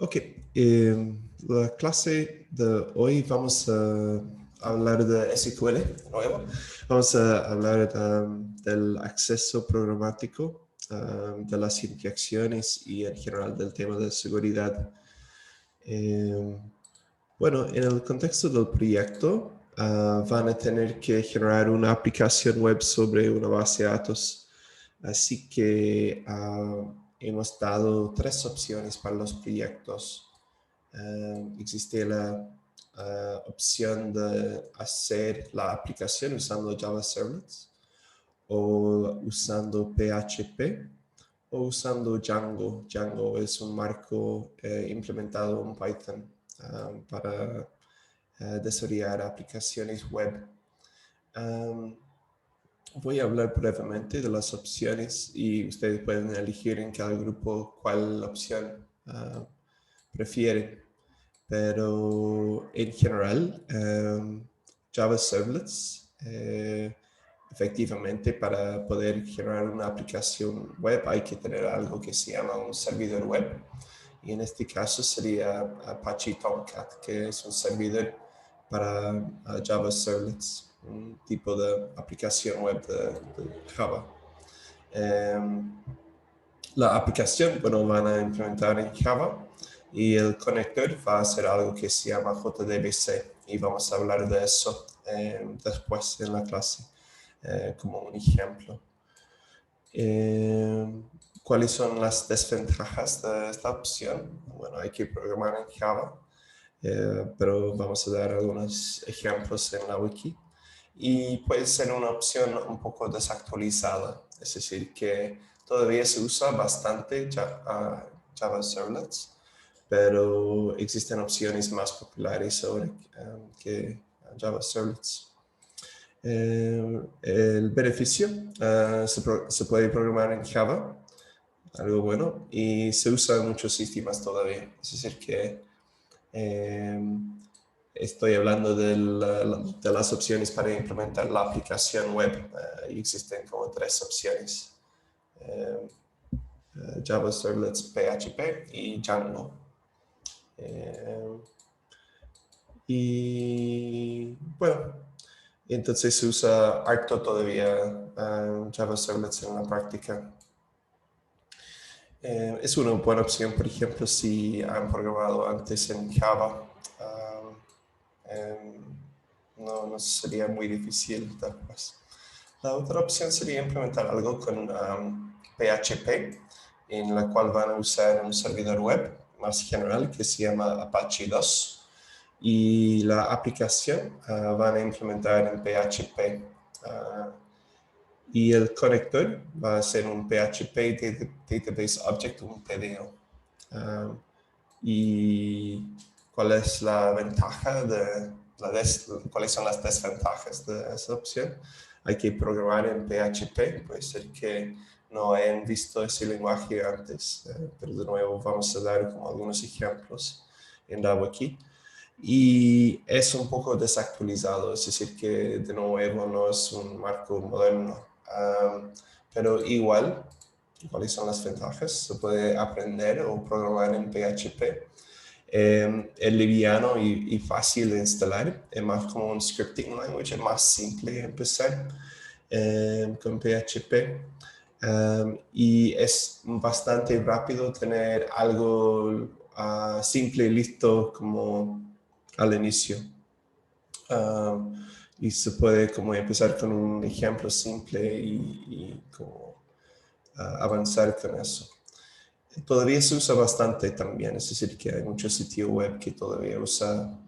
Ok, la clase de hoy vamos a hablar de SQL de nuevo. Vamos a hablar del acceso programático, de las inyecciones y en general del tema de seguridad. Bueno, en el contexto del proyecto van a tener que generar una aplicación web sobre una base de datos. Así que hemos dado tres opciones para los proyectos. Existe la opción de hacer la aplicación usando Java Servlets o usando PHP o usando Django. Django es un marco implementado en Python para desarrollar aplicaciones web. Voy a hablar brevemente de las opciones y ustedes pueden elegir en cada grupo cuál opción prefieren. Pero en general, Java Servlets, efectivamente, para poder generar una aplicación web hay que tener algo que se llama un servidor web. Y en este caso sería Apache Tomcat, que es un servidor para Java Servlets, un tipo de aplicación web de Java. La aplicación, bueno, van a implementar en Java y el conector va a ser algo que se llama JDBC y vamos a hablar de eso después en la clase como un ejemplo. ¿Cuáles son las desventajas de esta opción? Bueno, hay que programar en Java, pero vamos a dar algunos ejemplos en la wiki. Y puede ser una opción un poco desactualizada, es decir, que todavía se usa bastante Java Servlets, pero existen opciones más populares ahora que Java Servlets. El beneficio se puede programar en Java, algo bueno, y se usa en muchos sistemas todavía. Es decir, que estoy hablando de las opciones para implementar la aplicación web. Y existen como tres opciones. Java Servlets, PHP y Django. Y bueno, entonces se usa harto todavía Java Servlets en la práctica. Es una buena opción, por ejemplo, si han programado antes en Java. No sería muy difícil después. La otra opción sería implementar algo con PHP, en la cual van a usar un servidor web más general que se llama Apache 2. Y la aplicación van a implementar en PHP. Y el conector va a ser un PHP Database Object, un PDO. ¿Y cuál es la ventaja cuáles son las desventajas de esa opción? Hay que programar en PHP, puede ser que no hayan visto ese lenguaje antes, pero de nuevo vamos a dar como algunos ejemplos en la wiki. Y es un poco desactualizado, es decir, que de nuevo no es un marco moderno, pero igual, ¿cuáles son las ventajas? Se puede aprender o programar en PHP. Es liviano y fácil de instalar, es más como un scripting language, es más simple empezar con PHP. Y es bastante rápido tener algo simple y listo como al inicio. Y se puede como empezar con un ejemplo simple y como avanzar con eso. Todavía se usa bastante también, es decir, que hay muchos sitios web que todavía usan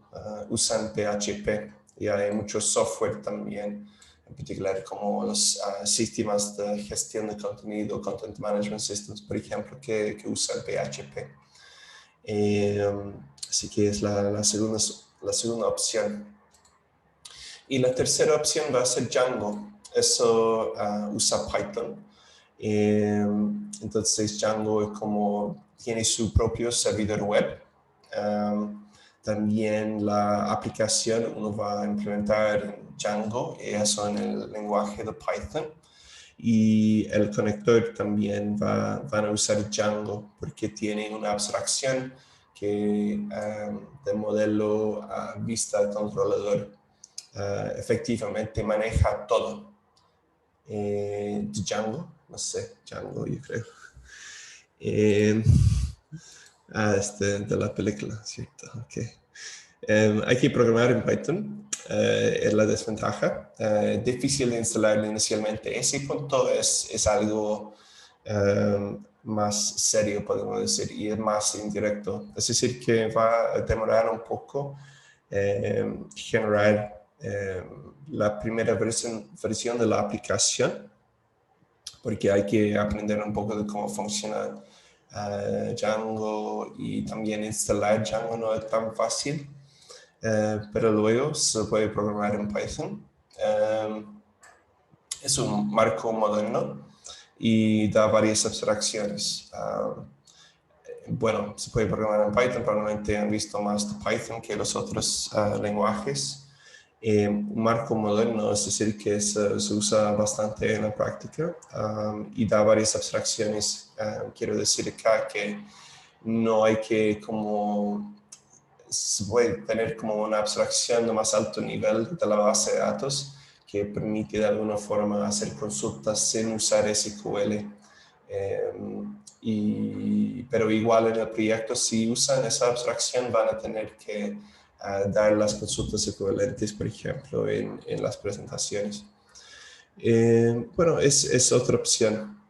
PHP y hay mucho software también, en particular como los sistemas de gestión de contenido, Content Management Systems, por ejemplo, que usan PHP. Así que es la segunda opción. Y la tercera opción va a ser Django. Eso usa Python. Entonces Django tiene su propio servidor web. También la aplicación uno va a implementar en Django y eso en el lenguaje de Python. Y el conector también van a usar Django porque tiene una abstracción que del modelo vista controlador efectivamente maneja todo. Django, no sé, Django yo creo. De la película, ¿cierto? Okay. Hay que programar en Python, es la desventaja. Difícil de instalar inicialmente. Ese punto es algo más serio, podemos decir, y es más indirecto. Es decir, que va a demorar un poco generar la primera versión de la aplicación, porque hay que aprender un poco de cómo funciona Django, y también instalar Django no es tan fácil, pero luego se puede programar en Python. Es un marco moderno y da varias abstracciones. Bueno, se puede programar en Python, probablemente han visto más de Python que los otros lenguajes. Un marco moderno, es decir, que se usa bastante en la práctica y da varias abstracciones. Quiero decir acá que no hay que se puede tener como una abstracción de más alto nivel de la base de datos que permite de alguna forma hacer consultas sin usar SQL. Pero igual en el proyecto, si usan esa abstracción, van a tener que dar las consultas equivalentes, por ejemplo, en las presentaciones. Bueno, es otra opción.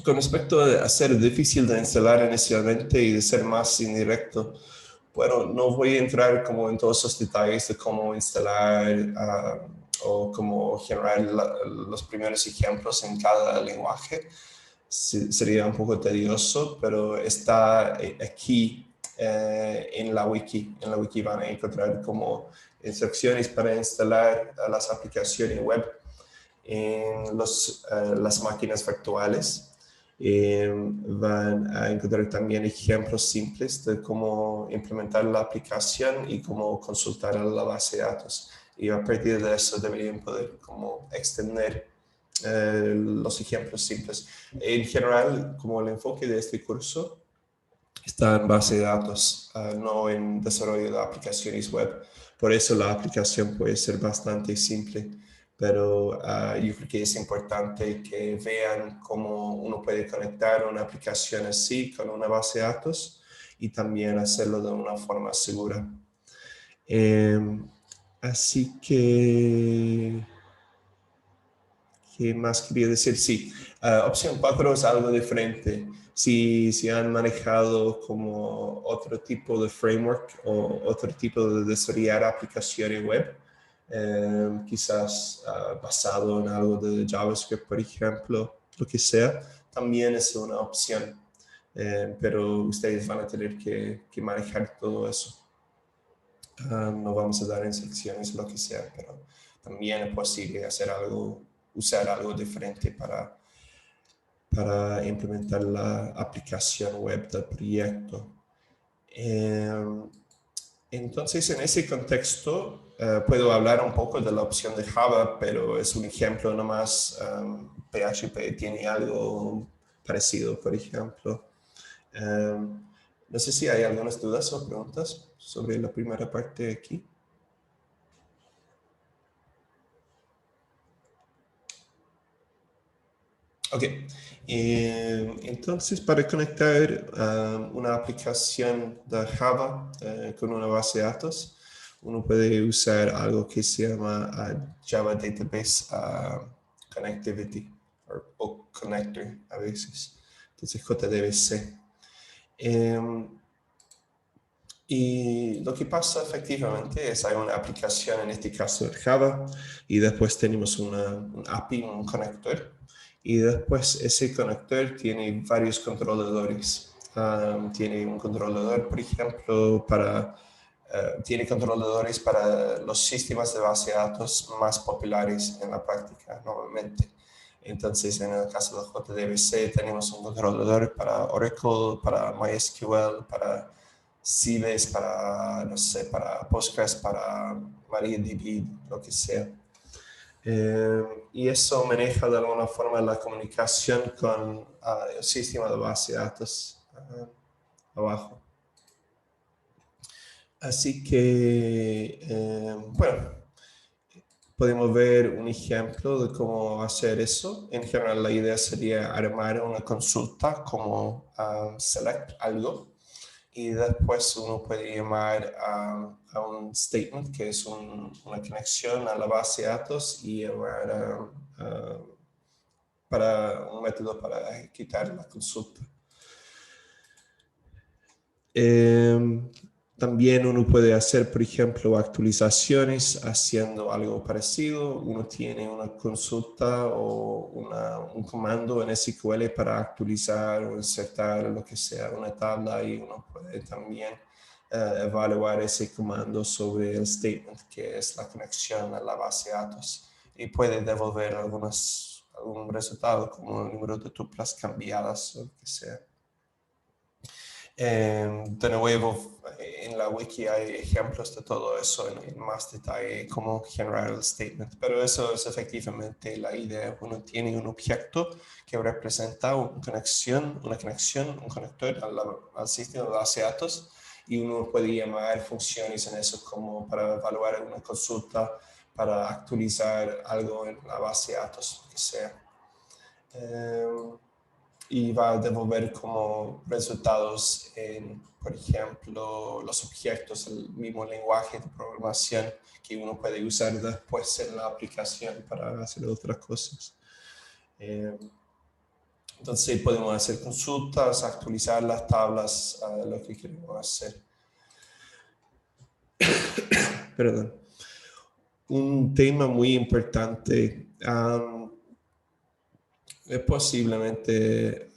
Con respecto a ser difícil de instalar inicialmente y de ser más indirecto, bueno, no voy a entrar como en todos los detalles de cómo instalar o cómo generar los primeros ejemplos en cada lenguaje. Sería un poco tedioso, pero está aquí en la wiki. En la wiki van a encontrar como instrucciones para instalar las aplicaciones web en las máquinas virtuales. Van a encontrar también ejemplos simples de cómo implementar la aplicación y cómo consultar a la base de datos. Y a partir de eso deberían poder como extender los ejemplos simples. En general, como el enfoque de este curso está en base de datos, no en desarrollo de aplicaciones web. Por eso la aplicación puede ser bastante simple, pero yo creo que es importante que vean cómo uno puede conectar una aplicación así con una base de datos y también hacerlo de una forma segura. Así que... ¿qué más quería decir? Sí, opción 4 es algo diferente. Si han manejado como otro tipo de framework o otro tipo de desarrollar aplicaciones web, quizás basado en algo de JavaScript, por ejemplo, lo que sea, también es una opción. Pero ustedes van a tener que manejar todo eso. No vamos a dar instrucciones, lo que sea, pero también es posible hacer algo, usar algo diferente para implementar la aplicación web del proyecto. Entonces, en ese contexto, puedo hablar un poco de la opción de Java, pero es un ejemplo nomás. PHP tiene algo parecido, por ejemplo. No sé si hay algunas dudas o preguntas sobre la primera parte de aquí. Ok, entonces para conectar una aplicación de Java con una base de datos, uno puede usar algo que se llama Java Database Connectivity o Connector a veces, entonces JDBC. Y lo que pasa efectivamente es hay una aplicación, en este caso de Java, y después tenemos un API, un conector, y después ese conector tiene varios controladores. Tiene un controlador, por ejemplo, tiene controladores para los sistemas de base de datos más populares en la práctica, normalmente. Entonces, en el caso de JDBC, tenemos un controlador para Oracle, para MySQL, para Sybase, para, no sé, para Postgres, para MariaDB, lo que sea. Y eso maneja de alguna forma la comunicación con el sistema de base de datos abajo. Así que, bueno, podemos ver un ejemplo de cómo hacer eso. En general, la idea sería armar una consulta como select algo y después uno puede llamar a un statement que es una conexión a la base de datos y llamar para un método para ejecutar la consulta. También uno puede hacer, por ejemplo, actualizaciones haciendo algo parecido. Uno tiene una consulta o un comando en SQL para actualizar o insertar lo que sea una tabla y uno puede también evaluar ese comando sobre el statement, que es la conexión a la base de datos. Y puede devolver algún resultado como el número de tuplas cambiadas o lo que sea. De nuevo, en la wiki hay ejemplos de todo eso en más detalle, cómo generar el statement, pero eso es efectivamente la idea. Uno tiene un objeto que representa una conexión, un conector al sistema de base de datos y uno puede llamar funciones en eso como para evaluar una consulta, para actualizar algo en la base de datos, lo que sea. Y va a devolver como resultados en, por ejemplo, los objetos, el mismo lenguaje de programación que uno puede usar después en la aplicación para hacer otras cosas. Entonces podemos hacer consultas, actualizar las tablas, lo que queremos hacer. Perdón. Un tema muy importante es posiblemente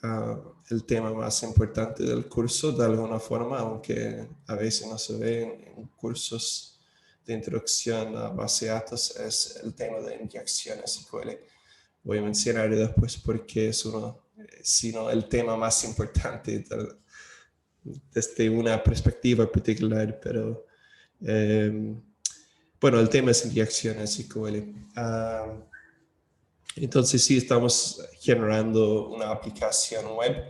el tema más importante del curso de alguna forma, aunque a veces no se ve en cursos de introducción a base de datos, es el tema de inyecciones SQL. Voy a mencionar después porque es sino el tema más importante desde una perspectiva particular, pero bueno, el tema es inyecciones SQL. Entonces, sí, estamos generando una aplicación web.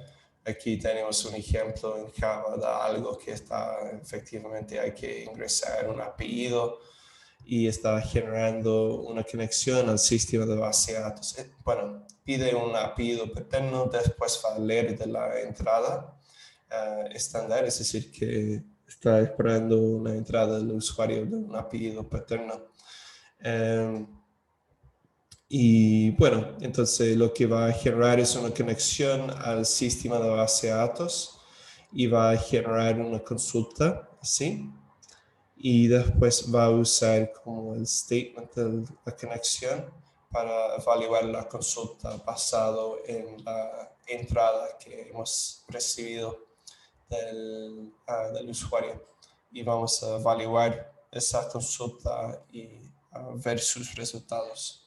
Aquí tenemos un ejemplo en Java de algo que efectivamente hay que ingresar un apellido y está generando una conexión al sistema de base de datos. Bueno, pide un apellido paterno, después va a leer de la entrada estándar, es decir, que está esperando una entrada del usuario de un apellido paterno. Y bueno, entonces lo que va a generar es una conexión al sistema de base de datos y va a generar una consulta, ¿sí? Y después va a usar como el statement de la conexión para evaluar la consulta basado en la entrada que hemos recibido del usuario. Y vamos a evaluar esa consulta y ver sus resultados.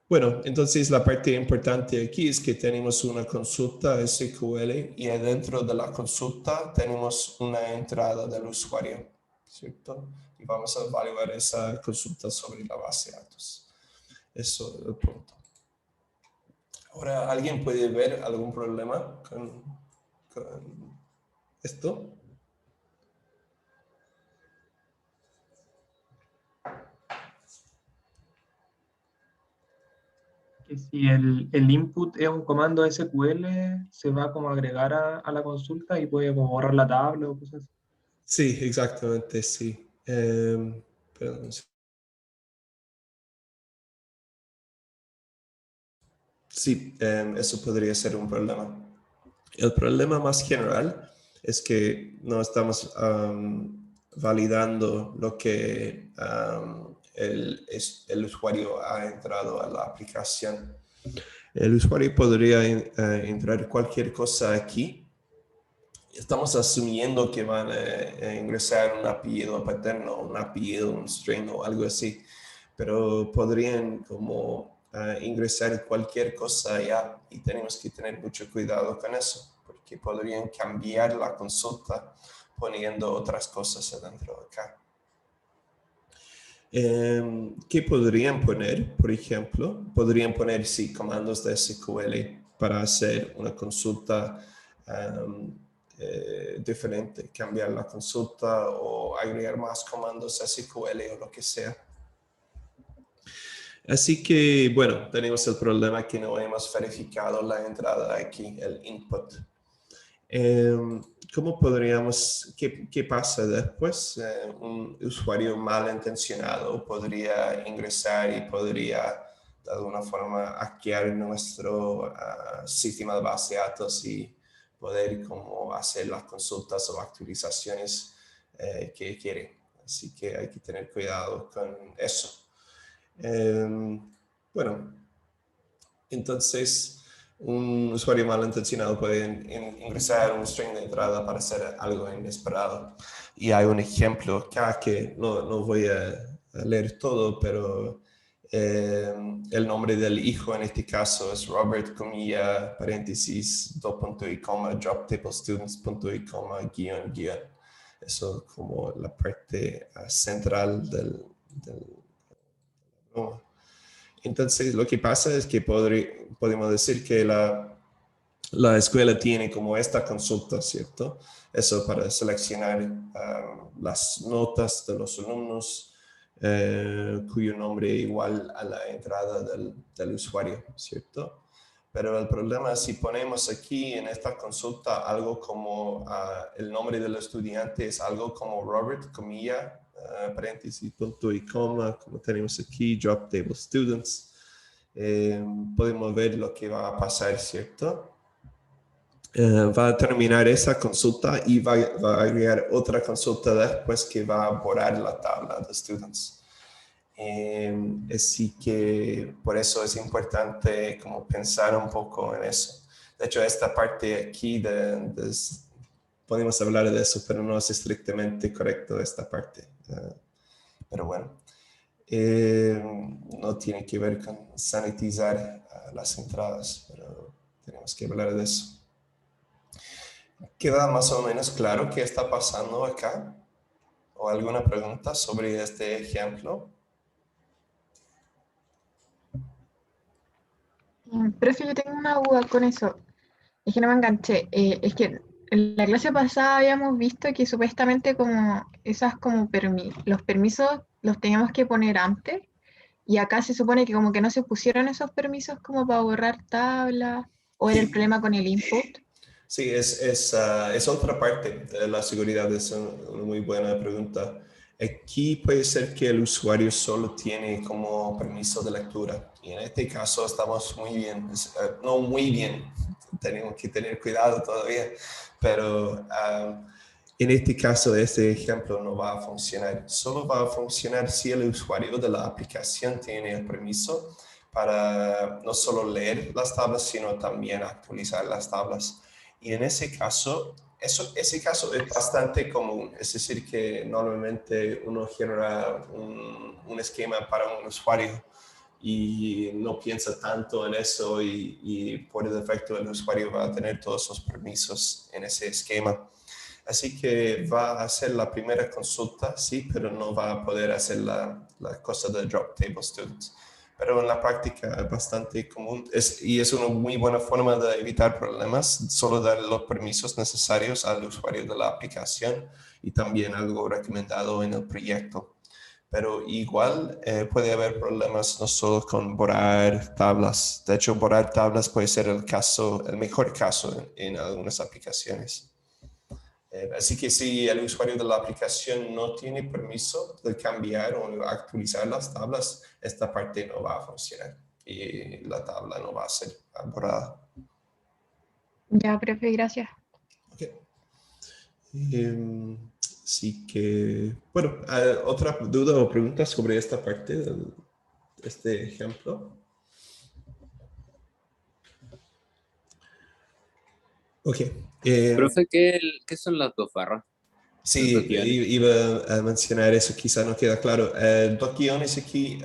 Bueno, entonces la parte importante aquí es que tenemos una consulta SQL y dentro de la consulta tenemos una entrada del usuario, ¿cierto? Y vamos a evaluar esa consulta sobre la base de datos. Eso es el punto. Ahora, ¿alguien puede ver algún problema con esto? Que si el input es un comando SQL, se va como a agregar a la consulta y puede como borrar la tabla o cosas así. Sí, exactamente, sí. Perdón. Sí, eso podría ser un problema. El problema más general es que no estamos validando lo que el usuario ha entrado a la aplicación. El usuario podría entrar cualquier cosa aquí. Estamos asumiendo que van a ingresar un apellido paterno, un apellido, un string o algo así, pero podrían como ingresar cualquier cosa allá y tenemos que tener mucho cuidado con eso, porque podrían cambiar la consulta poniendo otras cosas adentro de acá. ¿Qué podrían poner? Por ejemplo, podrían poner, sí, comandos de SQL para hacer una consulta diferente, cambiar la consulta o agregar más comandos SQL o lo que sea. Así que, bueno, tenemos el problema que no hemos verificado la entrada aquí, el input. ¿Cómo podríamos, qué pasa después? Un usuario malintencionado podría ingresar y podría de alguna forma hackear nuestro sistema de base de datos y poder como hacer las consultas o actualizaciones que quiere. Así que hay que tener cuidado con eso. Bueno, entonces un usuario malintencionado puede ingresar un string de entrada para hacer algo inesperado. Y hay un ejemplo acá que no voy a leer todo, pero el nombre del hijo en este caso es Robert, comilla, paréntesis, dos puntos y coma, drop table students, punto y coma, guión, guión. Eso como la parte central del ¿no? Entonces, lo que pasa es que podemos decir que la escuela tiene como esta consulta, ¿cierto? Eso para seleccionar las notas de los alumnos cuyo nombre es igual a la entrada del usuario, ¿cierto? Pero el problema es si ponemos aquí en esta consulta algo como el nombre del estudiante es algo como Robert, comilla, paréntesis, punto y coma, como tenemos aquí, drop table students. Podemos ver lo que va a pasar, ¿cierto? Va a terminar esa consulta y va a agregar otra consulta después que va a borrar la tabla de students. Así que por eso es importante como pensar un poco en eso. De hecho, esta parte aquí podemos hablar de eso, pero no es estrictamente correcto esta parte. Pero bueno, no tiene que ver con sanitizar las entradas, pero tenemos que hablar de eso. ¿Queda más o menos claro qué está pasando acá? ¿O alguna pregunta sobre este ejemplo? Profe, yo tengo una duda con eso. Es que no me enganché. Es que en la clase pasada habíamos visto que supuestamente como esas como los permisos los teníamos que poner antes y acá se supone que como que no se pusieron esos permisos como para borrar tablas o era el Sí. problema con el input. Sí, es otra parte de la seguridad, es una muy buena pregunta. Aquí puede ser que el usuario solo tiene como permiso de lectura y en este caso estamos muy bien, no muy bien, tenemos que tener cuidado todavía, pero en este caso este ejemplo no va a funcionar. Solo va a funcionar si el usuario de la aplicación tiene el permiso para no solo leer las tablas, sino también actualizar las tablas. Y en ese caso, ese caso es bastante común, es decir, que normalmente uno genera un esquema para un usuario y no piensa tanto en eso y por defecto el usuario va a tener todos los permisos en ese esquema. Así que va a hacer la primera consulta, sí, pero no va a poder hacer la cosa de drop table students. Pero en la práctica es bastante común y es una muy buena forma de evitar problemas, solo dar los permisos necesarios al usuario de la aplicación y también algo recomendado en el proyecto. Pero igual puede haber problemas no solo con borrar tablas. De hecho, borrar tablas puede ser el mejor caso en algunas aplicaciones. Así que si el usuario de la aplicación no tiene permiso de cambiar o actualizar las tablas, esta parte no va a funcionar y la tabla no va a ser borrada. Ya, profe, gracias. Okay. Así que, bueno, ¿otra duda o pregunta sobre esta parte de este ejemplo? Ok. Profe, ¿qué son las dos barras? Sí, iba a mencionar eso, quizá no queda claro. Dos guiones aquí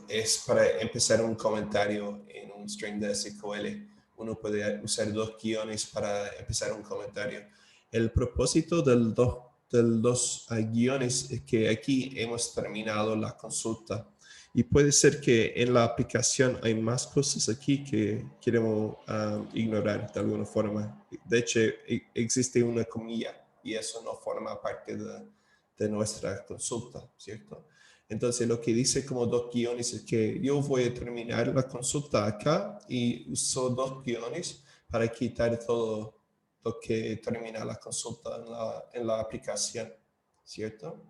es para empezar un comentario en un string de SQL. Uno puede usar dos guiones para empezar un comentario. El propósito del dos guiones es que aquí hemos terminado la consulta Y puede ser que en la aplicación hay más cosas aquí que queremos ignorar de alguna forma. De hecho, existe una comilla y eso no forma parte de nuestra consulta, ¿cierto? Entonces, lo que dice como dos guiones es que yo voy a terminar la consulta acá y uso dos guiones para quitar todo lo que termina la consulta en la aplicación, ¿cierto?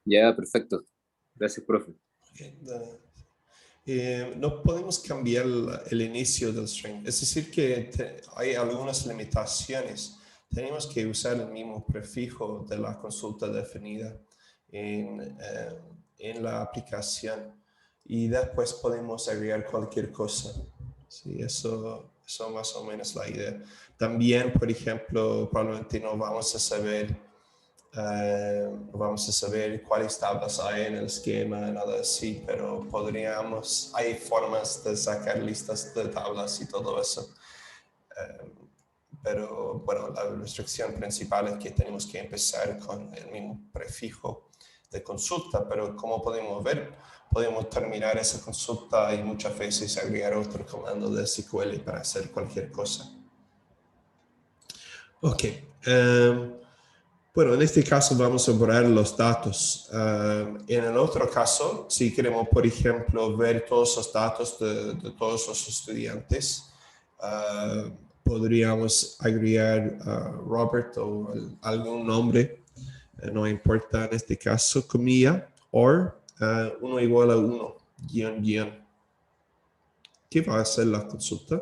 Ya, perfecto. Gracias, profe. No podemos cambiar el inicio del string. Es decir, que hay algunas limitaciones. Tenemos que usar el mismo prefijo de la consulta definida en la aplicación. Y después podemos agregar cualquier cosa. Sí, eso más o menos la idea. También, por ejemplo, probablemente no vamos a saber cuáles tablas hay en el esquema, nada así, pero hay formas de sacar listas de tablas y todo eso. Pero bueno, la restricción principal es que tenemos que empezar con el mismo prefijo de consulta, pero como podemos ver, podemos terminar esa consulta y muchas veces agregar otro comando de SQL para hacer cualquier cosa. Ok. Bueno, en este caso vamos a borrar los datos. En el otro caso, si queremos, por ejemplo, ver todos los datos de todos los estudiantes, podríamos agregar Robert o algún nombre, no importa en este caso, comilla, or 1 igual a 1, guión, guión. ¿Qué va a hacer la consulta?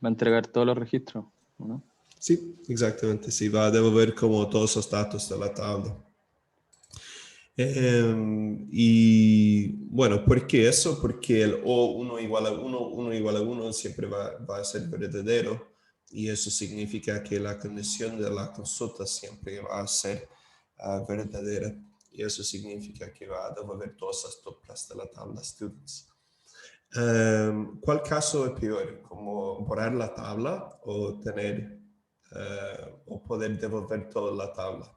Va a entregar todos los registros, ¿no? Sí, exactamente. Sí, va a devolver como todos los datos de la tabla. Y bueno, ¿por qué eso? Porque el O 1 igual a 1, 1 igual a 1 siempre va a ser verdadero. Y eso significa que la condición de la consulta siempre va a ser verdadera. Y eso significa que va a devolver todas las tuplas de la tabla students. ¿Cuál caso es peor? ¿Como borrar la tabla o o poder devolver toda la tabla?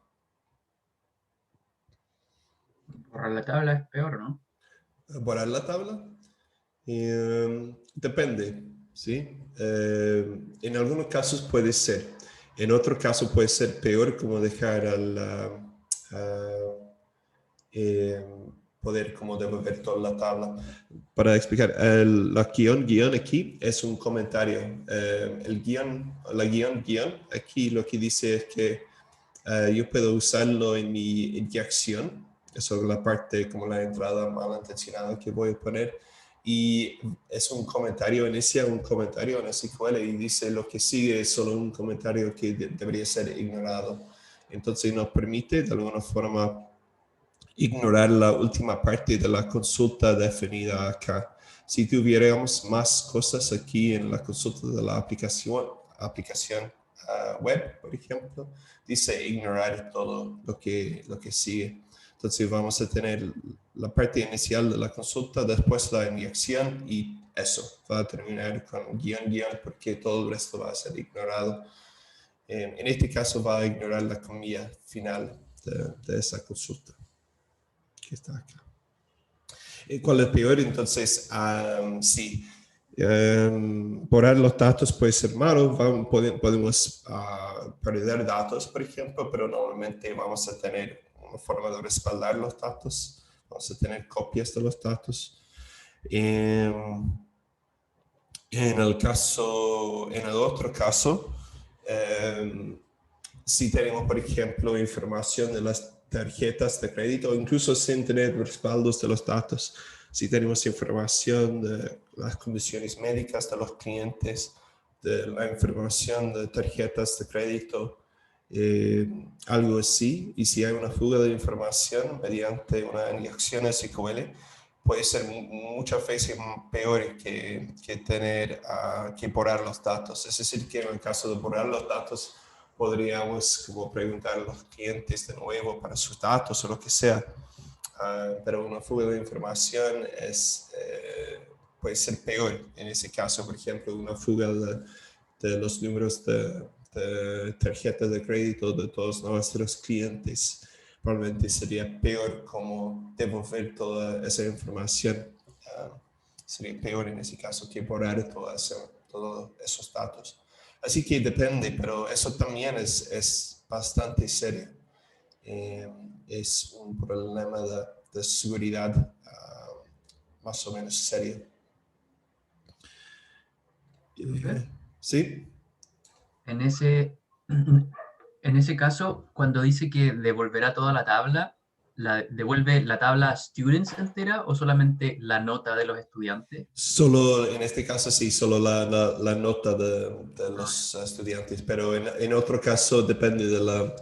Borrar la tabla es peor, ¿no? ¿Borrar la tabla? Depende, ¿sí? En algunos casos puede ser. En otro caso puede ser peor, como dejar poder como devolver toda la tabla. Para explicar, la guión aquí es un comentario. La guión aquí lo que dice es que yo puedo usarlo en mi inyección. Eso es la parte como la entrada malintencionada que voy a poner. Y es un comentario, inicia un comentario en SQL y dice lo que sigue es solo un comentario que debería ser ignorado. Entonces nos permite de alguna forma ignorar la última parte de la consulta definida acá. Si tuviéramos más cosas aquí en la consulta de la aplicación web, por ejemplo, dice ignorar todo lo que sigue. Entonces vamos a tener la parte inicial de la consulta, después la inyección y eso va a terminar con guión porque todo el resto va a ser ignorado. En este caso va a ignorar la comilla final de esa consulta que está acá. ¿Cuál es peor? Entonces, sí, borrar los datos puede ser malo, podemos perder datos, por ejemplo, pero normalmente vamos a tener una forma de respaldar los datos, vamos a tener copias de los datos. En el otro caso, si tenemos, por ejemplo, información de las tarjetas de crédito, incluso sin tener respaldos de los datos, si tenemos información de las condiciones médicas de los clientes, de la información de tarjetas de crédito, algo así, y si hay una fuga de información mediante una inyección SQL, puede ser muchas veces peor que borrar los datos. Es decir, que en el caso de borrar los datos, podríamos como preguntar a los clientes de nuevo para sus datos o lo que sea. Pero una fuga de información puede ser peor. En ese caso, por ejemplo, una fuga de los números de tarjetas de crédito de todos nuestros clientes. Probablemente sería peor como devolver toda esa información. Sería peor en ese caso que borrar todos esos datos. Así que depende, pero eso también es bastante serio. Es un problema de seguridad más o menos serio. ¿Sí? En ese caso, cuando dice que devolverá toda la tabla, ¿devuelve la tabla students entera o solamente la nota de los estudiantes? Solo, en este caso sí, solo la nota de los estudiantes, pero en otro caso depende de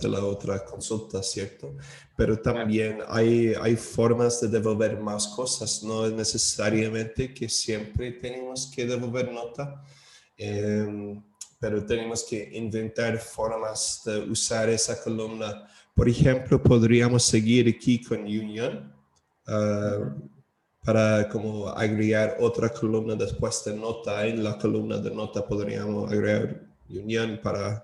la otra consulta, ¿cierto? Pero también hay formas de devolver más cosas, no es necesariamente que siempre tenemos que devolver nota, pero tenemos que inventar formas de usar esa columna. Por ejemplo, podríamos seguir aquí con Union, para como agregar otra columna después de nota. En la columna de nota podríamos agregar Union para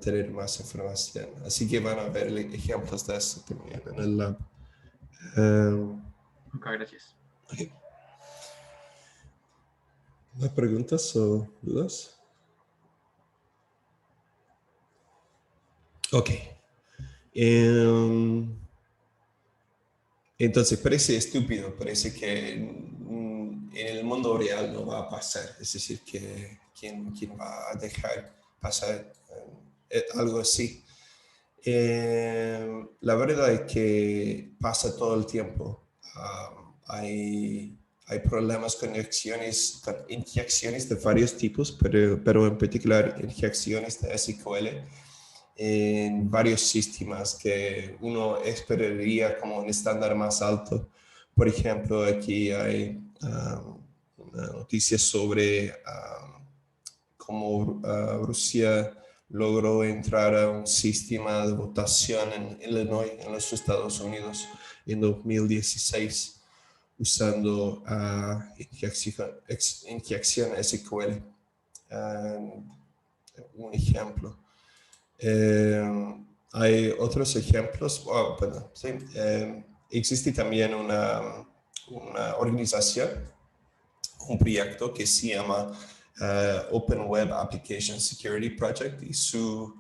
tener más información. Así que van a ver ejemplos de eso también en el lab. Muchas gracias. Okay. ¿Más preguntas o dudas? Ok. Entonces parece estúpido, parece que en el mundo real no va a pasar. Es decir, que ¿quién va a dejar pasar algo así? La verdad es que pasa todo el tiempo. Hay problemas con inyecciones de varios tipos, pero en particular inyecciones de SQL en varios sistemas que uno esperaría como un estándar más alto. Por ejemplo, aquí hay una noticia sobre cómo Rusia logró entrar a un sistema de votación en Illinois, en los Estados Unidos, en 2016, usando inyección SQL. Un ejemplo. Hay otros ejemplos. Sí, existe también una organización, un proyecto que se llama Open Web Application Security Project, y su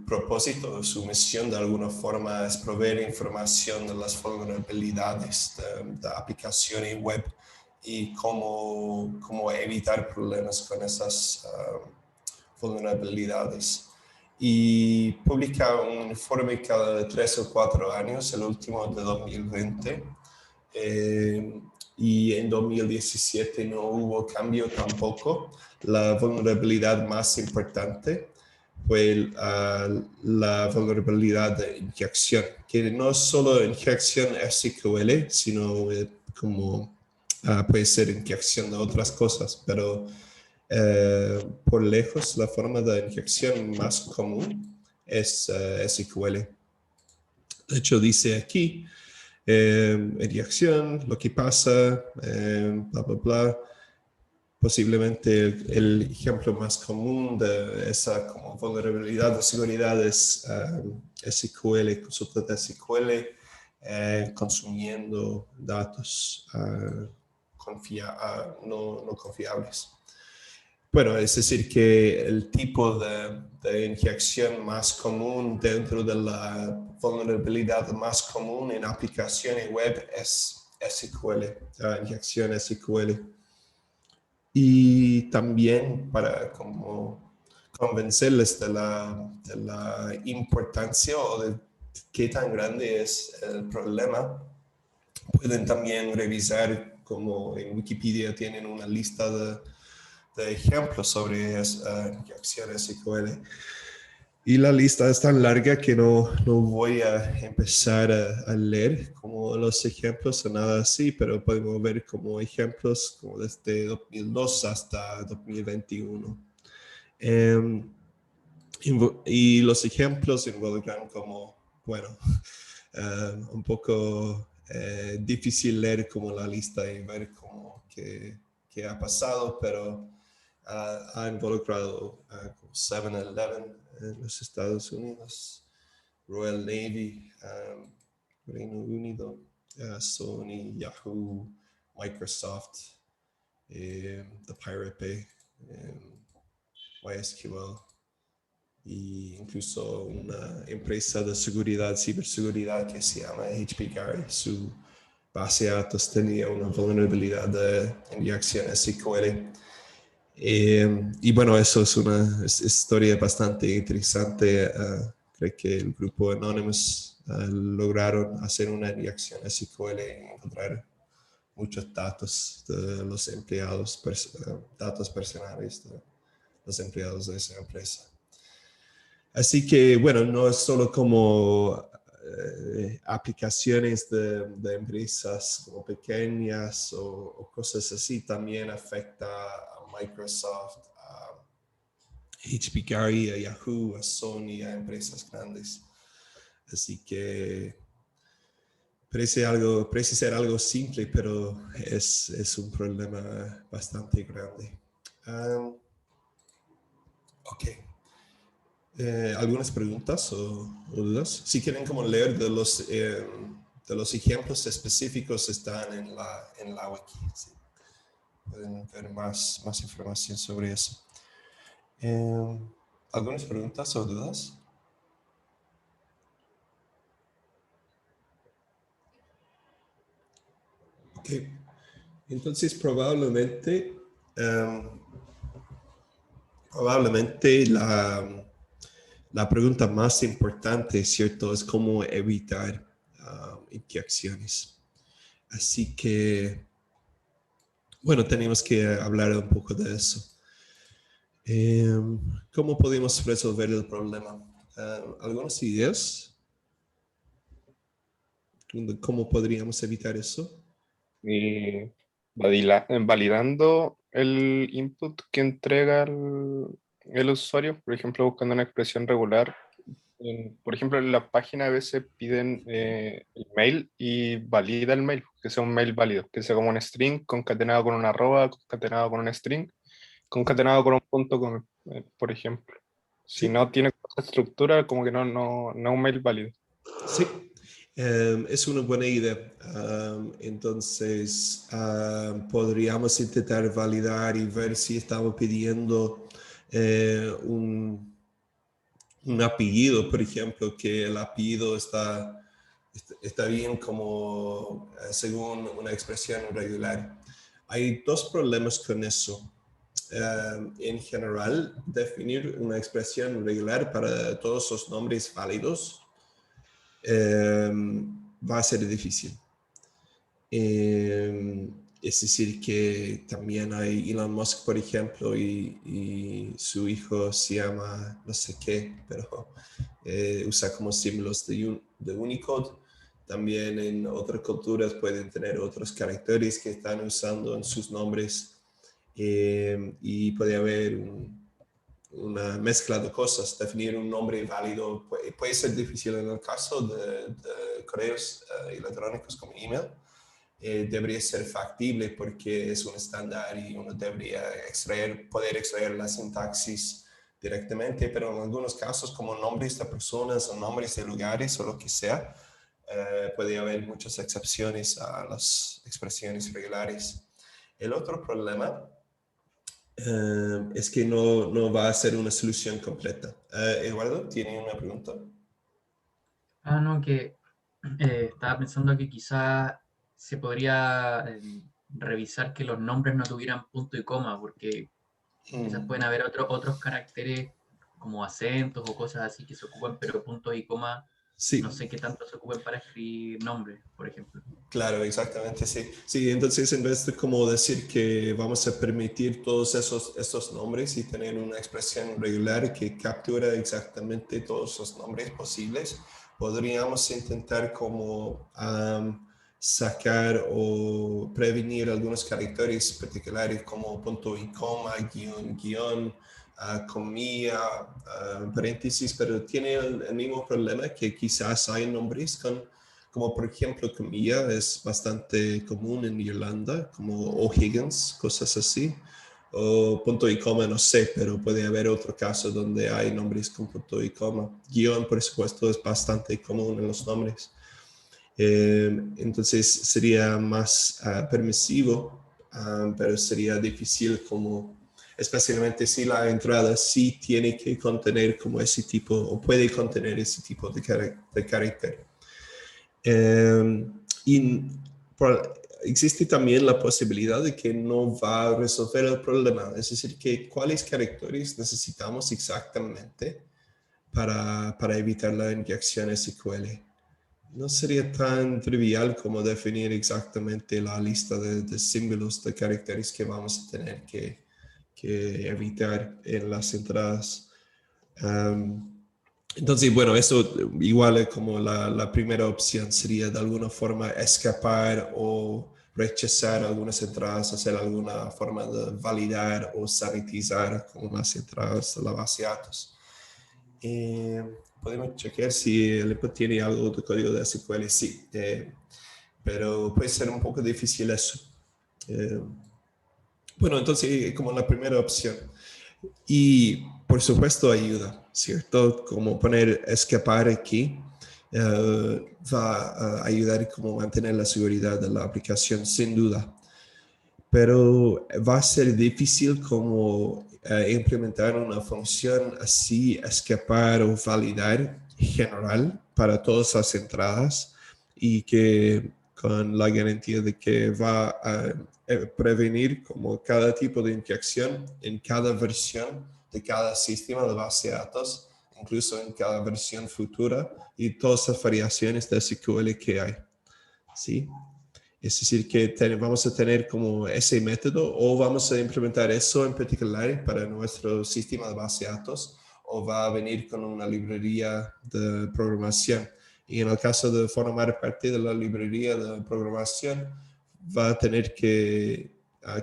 propósito, su misión de alguna forma es proveer información de las vulnerabilidades de aplicaciones web y cómo evitar problemas con esas vulnerabilidades. Y publica un informe cada 3 o 4 años, el último de 2020. Y en 2017 no hubo cambio tampoco. La vulnerabilidad más importante fue la vulnerabilidad de inyección, que no es solo inyección SQL, sino como puede ser inyección de otras cosas, pero por lejos la forma de inyección más común es SQL. De hecho, dice aquí, inyección, lo que pasa, bla, bla, bla. Posiblemente el ejemplo más común de esa como vulnerabilidad de seguridad es SQL, consulta de SQL, consumiendo datos no confiables. Bueno, es decir, que el tipo de inyección más común dentro de la vulnerabilidad más común en aplicaciones web es SQL, inyección SQL. Y también para como convencerles de la importancia o de qué tan grande es el problema, pueden también revisar, como en Wikipedia tienen una lista de ejemplos sobre inyección SQL. Y la lista es tan larga que no voy a empezar a leer como los ejemplos o nada así, pero podemos ver como ejemplos como desde 2002 hasta 2021. Y los ejemplos involucran como, bueno, un poco difícil leer como la lista y ver como que que ha pasado, pero ha involucrado como 7-Eleven en los Estados Unidos, Royal Navy, Reino Unido, Sony, Yahoo, Microsoft, The Pirate Bay, MySQL, e incluso una empresa de seguridad, ciberseguridad que se llama HP Gary. Su base de datos tenía una vulnerabilidad de inyección SQL. Y bueno, eso es una historia bastante interesante. Creo que el grupo Anonymous lograron hacer una inyección SQL y encontrar muchos datos de los empleados, datos personales de los empleados de esa empresa. Así que, bueno, no es solo como aplicaciones de empresas como pequeñas o cosas así, también afecta a Microsoft, a HP Gary, a Yahoo, a Sony, a empresas grandes. Así que parece ser algo simple, pero es un problema bastante grande. Ok. ¿Algunas preguntas o dudas? Si quieren como leer de los ejemplos específicos, están en la wiki. ¿Sí? Pueden ver más información sobre eso. ¿Algunas preguntas o dudas? Ok. Entonces probablemente la pregunta más importante, ¿cierto?, es cómo evitar inyecciones. Así que, bueno, tenemos que hablar un poco de eso. ¿Cómo podemos resolver el problema? ¿Algunas ideas? ¿Cómo podríamos evitar eso? Y validando el input que entrega el usuario, por ejemplo, buscando una expresión regular. Por ejemplo, en la página a veces piden el mail y valida el mail, que sea un mail válido, que sea como un string concatenado con una arroba, concatenado con un string, concatenado con un punto, por ejemplo. Si Sí. no tiene esa estructura, como que no es un mail válido. Sí, es una buena idea. Entonces, podríamos intentar validar y ver si estamos pidiendo un apellido, por ejemplo, que el apellido está bien como según una expresión regular. Hay dos problemas con eso. En general, definir una expresión regular para todos los nombres válidos va a ser difícil. Es decir, que también hay Elon Musk, por ejemplo, y su hijo se llama no sé qué, pero usa como símbolos de Unicode. También en otras culturas pueden tener otros caracteres que están usando en sus nombres y puede haber una mezcla de cosas. Definir un nombre válido puede ser difícil en el caso de correos electrónicos como email. Debería ser factible porque es un estándar y uno debería poder extraer la sintaxis directamente, pero en algunos casos como nombres de personas o nombres de lugares o lo que sea, puede haber muchas excepciones a las expresiones regulares. El otro problema es que no va a ser una solución completa. Eduardo, ¿tiene una pregunta? No, que estaba pensando que quizás se podría revisar que los nombres no tuvieran punto y coma, porque quizás pueden haber otros caracteres como acentos o cosas así que se ocupan, pero puntos y coma Sí. no sé qué tanto se ocupan para escribir nombres, por ejemplo. Claro, exactamente, sí. Sí, entonces en vez de como decir que vamos a permitir todos estos nombres y tener una expresión regular que captura exactamente todos los nombres posibles, podríamos intentar como sacar o prevenir algunos caracteres particulares como punto y coma, guión, comilla, paréntesis, pero tiene el mismo problema que quizás hay nombres con como por ejemplo Camilla es bastante común en Irlanda, como O'Higgins, cosas así. O punto y coma, no sé, pero puede haber otro caso donde hay nombres con punto y coma. Guión, por supuesto, es bastante común en los nombres. Entonces sería más permisivo, pero sería difícil como, especialmente si la entrada sí tiene que contener como ese tipo, o puede contener ese tipo de carácter. Existe también la posibilidad de que no va a resolver el problema, es decir, que cuáles caracteres necesitamos exactamente para evitar la inyección SQL. No sería tan trivial como definir exactamente la lista de símbolos de caracteres que vamos a tener que evitar en las entradas. Entonces, bueno, eso igual es como la primera opción sería de alguna forma escapar o rechazar algunas entradas, hacer alguna forma de validar o sanitizar con las entradas de la base de datos. Podemos chequear si el input tiene algo de código de SQL, sí, pero puede ser un poco difícil eso. Bueno, entonces como la primera opción. Y por supuesto ayuda, ¿cierto? Como poner escapar aquí va a ayudar como mantener la seguridad de la aplicación sin duda. Pero va a ser difícil como implementar una función así, escapar o validar general para todas las entradas y que con la garantía de que va a prevenir como cada tipo de inyección en cada versión de cada sistema de base de datos, incluso en cada versión futura y todas las variaciones de SQL que hay. ¿Sí? Es decir, que vamos a tener como ese método o vamos a implementar eso en particular para nuestro sistema de base de datos o va a venir con una librería de programación. Y en el caso de formar parte de la librería de programación, va a tener que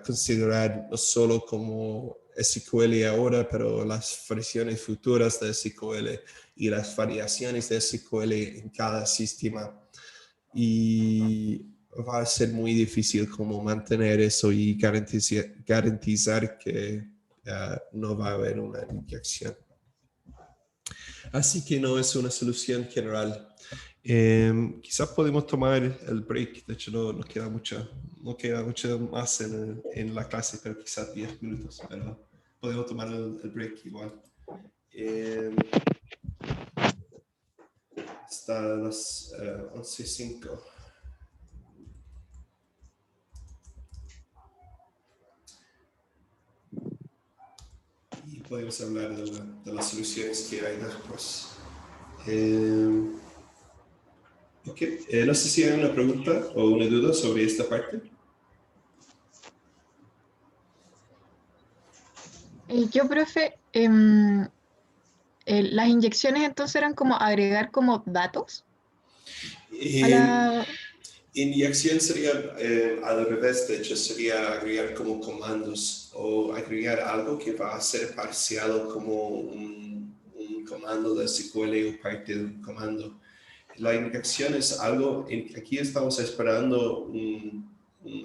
considerar no solo como SQL ahora, pero las versiones futuras de SQL y las variaciones de SQL en cada sistema. Y va a ser muy difícil como mantener eso y garantizar que no va a haber una inyección. Así que no es una solución general. Quizás podemos tomar el break, de hecho no queda mucho más en la clase, pero quizás 10 minutos, pero podemos tomar el break igual. Hasta las 11:05. Y podemos hablar de las soluciones que hay después. No sé si hay una pregunta o una duda sobre esta parte. Yo, profe, las inyecciones entonces eran como agregar como datos a la... Inyección sería al revés, de hecho sería agregar como comandos o agregar algo que va a ser parseado como un comando de SQL o parte de un comando. La inyección es algo, aquí estamos esperando un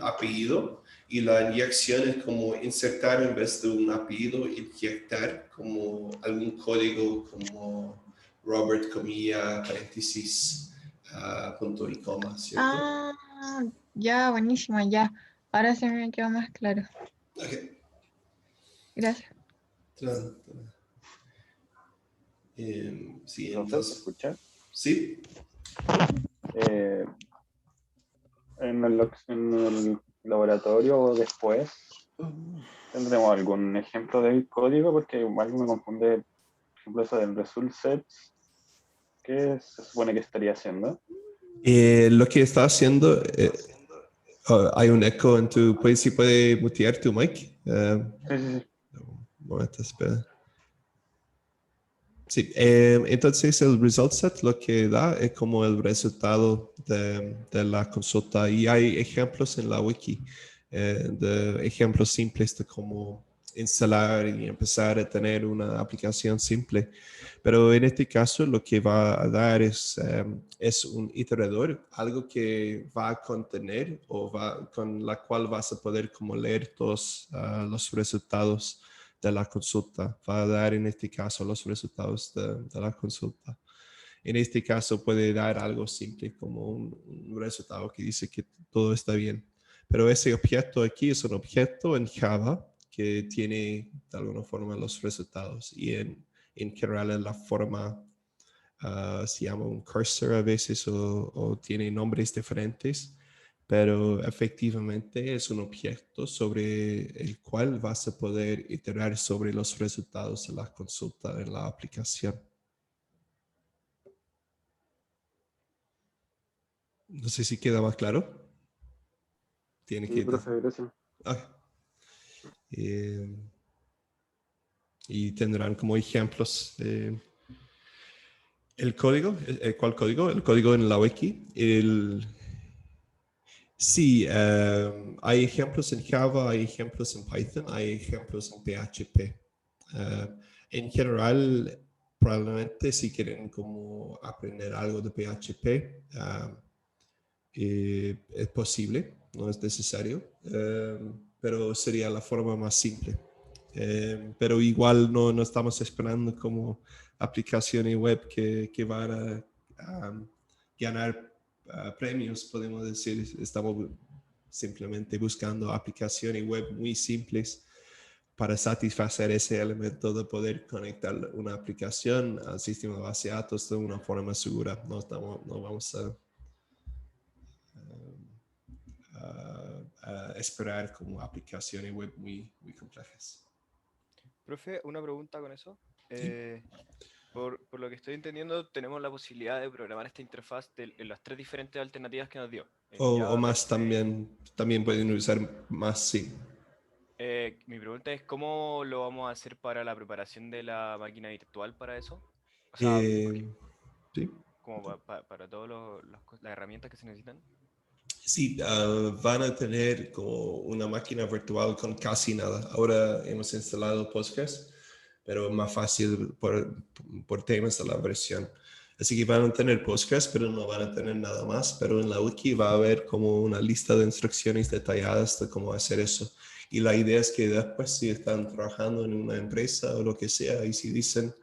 apellido y la inyección es como insertar en vez de un apellido, inyectar como algún código como Robert, comilla, paréntesis, punto y coma, ¿cierto? Ah, ya, buenísimo, ya. Ahora se me quedó más claro. Okay. Gracias. Claro. Sí, ¿Se entonces, escucha? sí. En el laboratorio o después tendremos algún ejemplo del código, porque igual me confunde, por ejemplo, eso del result sets. ¿Qué se supone que estaría haciendo? Lo que está haciendo, hay un eco en tu... ¿Si puede mutear tu mic? Sí. Un momento, espera. Sí, entonces el result set lo que da es como el resultado de la consulta y hay ejemplos en la wiki, de ejemplos simples de cómo instalar y empezar a tener una aplicación simple. Pero en este caso lo que va a dar es un iterador, algo que va a contener con la cual vas a poder como leer todos los resultados de la consulta. Va a dar en este caso los resultados de la consulta. En este caso puede dar algo simple como un resultado que dice que todo está bien. Pero ese objeto aquí es un objeto en Java que tiene de alguna forma los resultados y en general en la forma se llama un cursor a veces o tiene nombres diferentes, pero efectivamente es un objeto sobre el cual vas a poder iterar sobre los resultados de la consulta en la aplicación. No sé si queda más claro. Tiene Sí, que... profe, gracias. Y tendrán como ejemplos el código. ¿Cuál código? El código en la wiki. Sí, hay ejemplos en Java, hay ejemplos en Python, hay ejemplos en PHP. En general, probablemente si quieren como aprender algo de PHP, es posible, no es necesario, pero sería la forma más simple. Pero igual no estamos esperando como aplicaciones web que van a ganar premios, podemos decir. Estamos simplemente buscando aplicaciones web muy simples para satisfacer ese elemento de poder conectar una aplicación al sistema de base de datos de una forma segura. No vamos a esperar como aplicaciones web muy complejas. Profe, una pregunta con eso. Sí. Por lo que estoy entendiendo, tenemos la posibilidad de programar esta interfaz en las 3 diferentes alternativas que nos dio. O más también pueden usar más, sí. Mi pregunta es, ¿cómo lo vamos a hacer para la preparación de la máquina virtual para eso? O sea, Sí. como para todas las herramientas que se necesitan. Sí, van a tener como una máquina virtual con casi nada. Ahora hemos instalado Postgres, pero es más fácil por temas de la versión. Así que van a tener Postgres, pero no van a tener nada más. Pero en la wiki va a haber como una lista de instrucciones detalladas de cómo hacer eso. Y la idea es que después, si están trabajando en una empresa o lo que sea, y si dicen,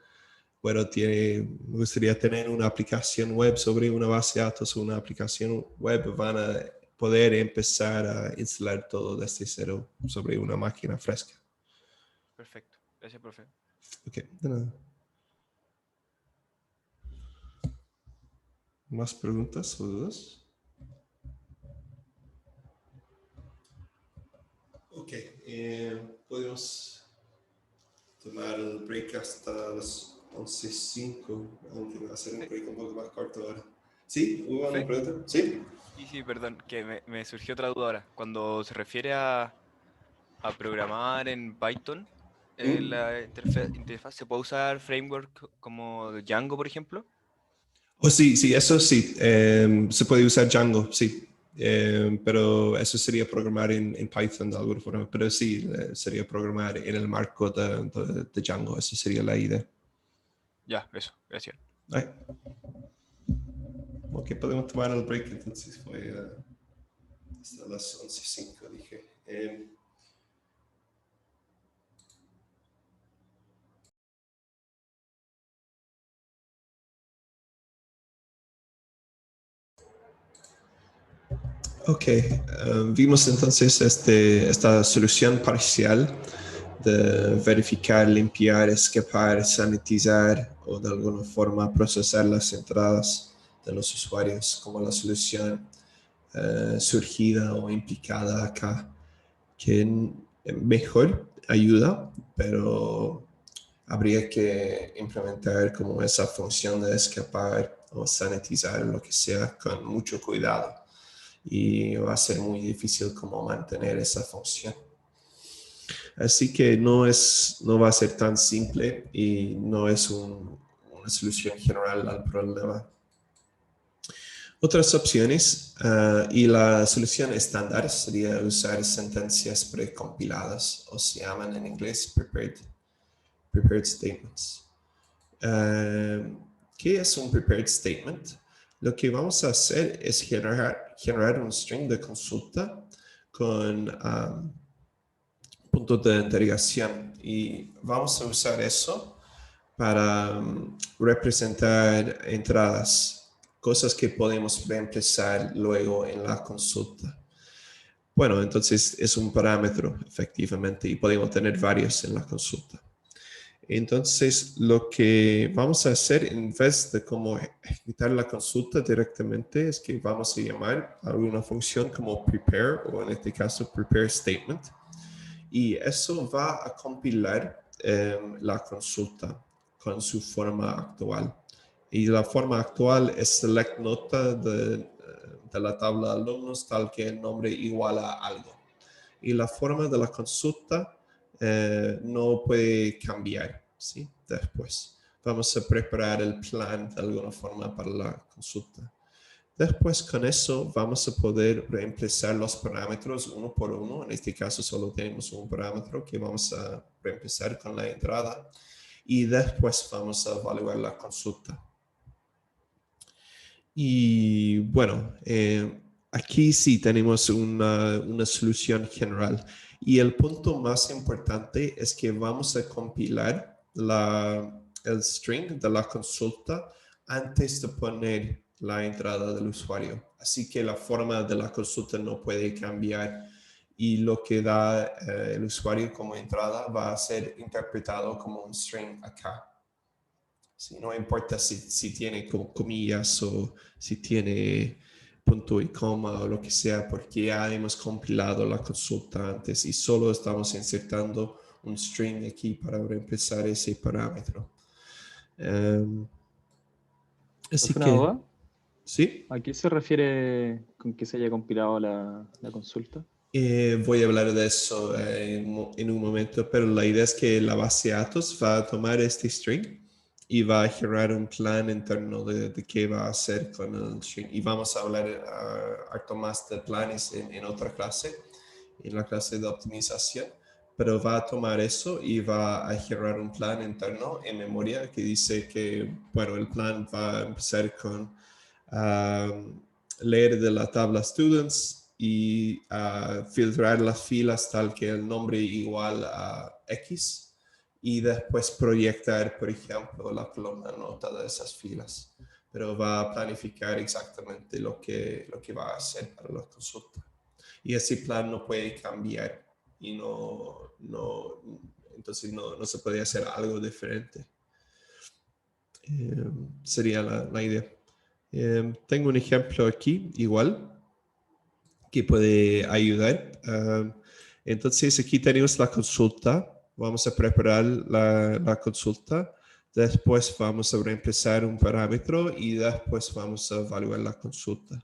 bueno, me gustaría tener una aplicación web sobre una base de datos o una aplicación web, van a poder empezar a instalar todo desde cero sobre una máquina fresca. Perfecto. Gracias, profe. Ok, de nada. ¿Más preguntas o dudas? Ok, podemos tomar el break hasta las 11:05, aunque va a ser un break un poco más corto ahora. ¿Sí? ¿Hubo una pregunta? ¿Sí? Sí, perdón, que me surgió otra duda ahora. Cuando se refiere a programar en Python, la interfaz, ¿se puede usar framework como Django, por ejemplo? Oh, sí, eso sí. Se puede usar Django, sí. Pero eso sería programar en Python de alguna forma. Pero sí, sería programar en el marco de Django. Esa sería la idea. Ya, eso, gracias. Right. Ok, podemos tomar el break entonces. Fue hasta las 11:05, dije. Ok, vimos entonces esta solución parcial de verificar, limpiar, escapar, sanitizar o de alguna forma procesar las entradas de los usuarios como la solución surgida o implicada acá, que mejor ayuda, pero habría que implementar como esa función de escapar o sanitizar, lo que sea, con mucho cuidado. Y va a ser muy difícil como mantener esa función. Así que no va a ser tan simple y no es una solución general al problema. Otras opciones y la solución estándar sería usar sentencias precompiladas, o se llaman en inglés prepared statements. ¿Qué es un prepared statement? Lo que vamos a hacer es generar un string de consulta con puntos de interrogación, y vamos a usar eso para representar entradas, cosas que podemos reemplazar luego en la consulta. Bueno, entonces es un parámetro efectivamente y podemos tener varios en la consulta. Entonces, lo que vamos a hacer en vez de como ejecutar la consulta directamente es que vamos a llamar a una función como prepare, o en este caso prepare statement, y eso va a compilar la consulta con su forma actual. Y la forma actual es select nota de la tabla de alumnos tal que el nombre igual a algo. Y la forma de la consulta no puede cambiar, ¿sí? Después vamos a preparar el plan de alguna forma para la consulta. Después con eso vamos a poder reemplazar los parámetros uno por uno. En este caso solo tenemos un parámetro que vamos a reemplazar con la entrada, y después vamos a evaluar la consulta. Y bueno, aquí sí tenemos una solución general. Y el punto más importante es que vamos a compilar el string de la consulta antes de poner la entrada del usuario. Así que la forma de la consulta no puede cambiar, y lo que da el usuario como entrada va a ser interpretado como un string acá. Sí, no importa si tiene comillas o si tiene punto y coma o lo que sea, porque ya hemos compilado la consulta antes y solo estamos insertando un string aquí para reemplazar ese parámetro. Así ¿Una que, duda? ¿sí? ¿A qué se refiere con que se haya compilado la consulta? Voy a hablar de eso en un momento, pero la idea es que la base de datos va a tomar este string y va a generar un plan interno de qué va a hacer con el string. Y vamos a hablar harto más de planes en otra clase, en la clase de optimización, pero va a tomar eso y va a generar un plan interno en memoria que dice que, bueno, el plan va a empezar con leer de la tabla students y filtrar las filas tal que el nombre igual a X, y después proyectar, por ejemplo, la columna nota de esas filas. Pero va a planificar exactamente lo que va a hacer para la consulta. Y ese plan no puede cambiar y entonces no se puede hacer algo diferente. Sería la idea. Tengo un ejemplo aquí, igual, que puede ayudar. Entonces aquí tenemos la consulta. Vamos a preparar la consulta. Después vamos a reemplazar un parámetro y después vamos a evaluar la consulta.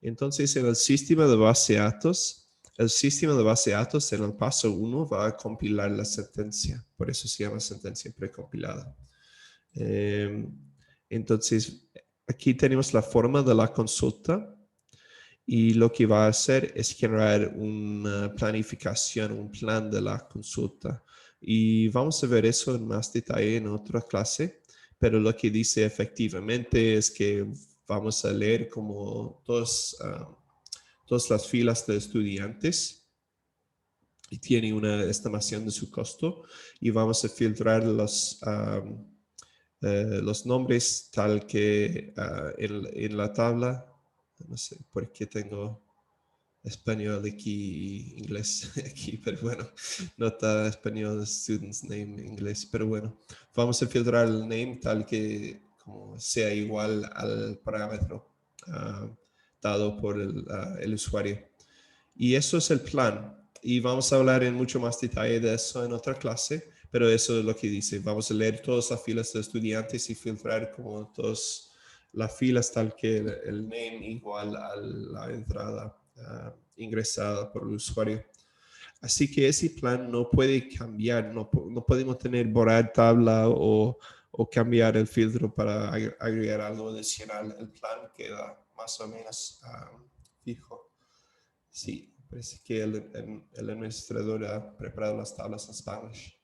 Entonces en el sistema de base de datos, en el paso 1 va a compilar la sentencia. Por eso se llama sentencia precompilada. Entonces aquí tenemos la forma de la consulta. Y lo que va a hacer es generar una planificación, un plan de la consulta. Y vamos a ver eso en más detalle en otra clase, pero lo que dice efectivamente es que vamos a leer como todas las filas de estudiantes y tiene una estimación de su costo, y vamos a filtrar los nombres tal que en la tabla. No sé por qué tengo español aquí y inglés aquí, pero bueno, nota español, student's name, inglés, pero bueno, vamos a filtrar el name tal que como sea igual al parámetro dado por el usuario. Y eso es el plan. Y vamos a hablar en mucho más detalle de eso en otra clase, pero eso es lo que dice. Vamos a leer todas las filas de estudiantes y filtrar como todas las filas tal que el name igual a la entrada ingresada por el usuario. Así que ese plan no puede cambiar, no podemos borrar tabla o cambiar el filtro para agregar algo adicional. El plan queda más o menos fijo. Sí, parece que el administrador ha preparado las tablas en Spanglish.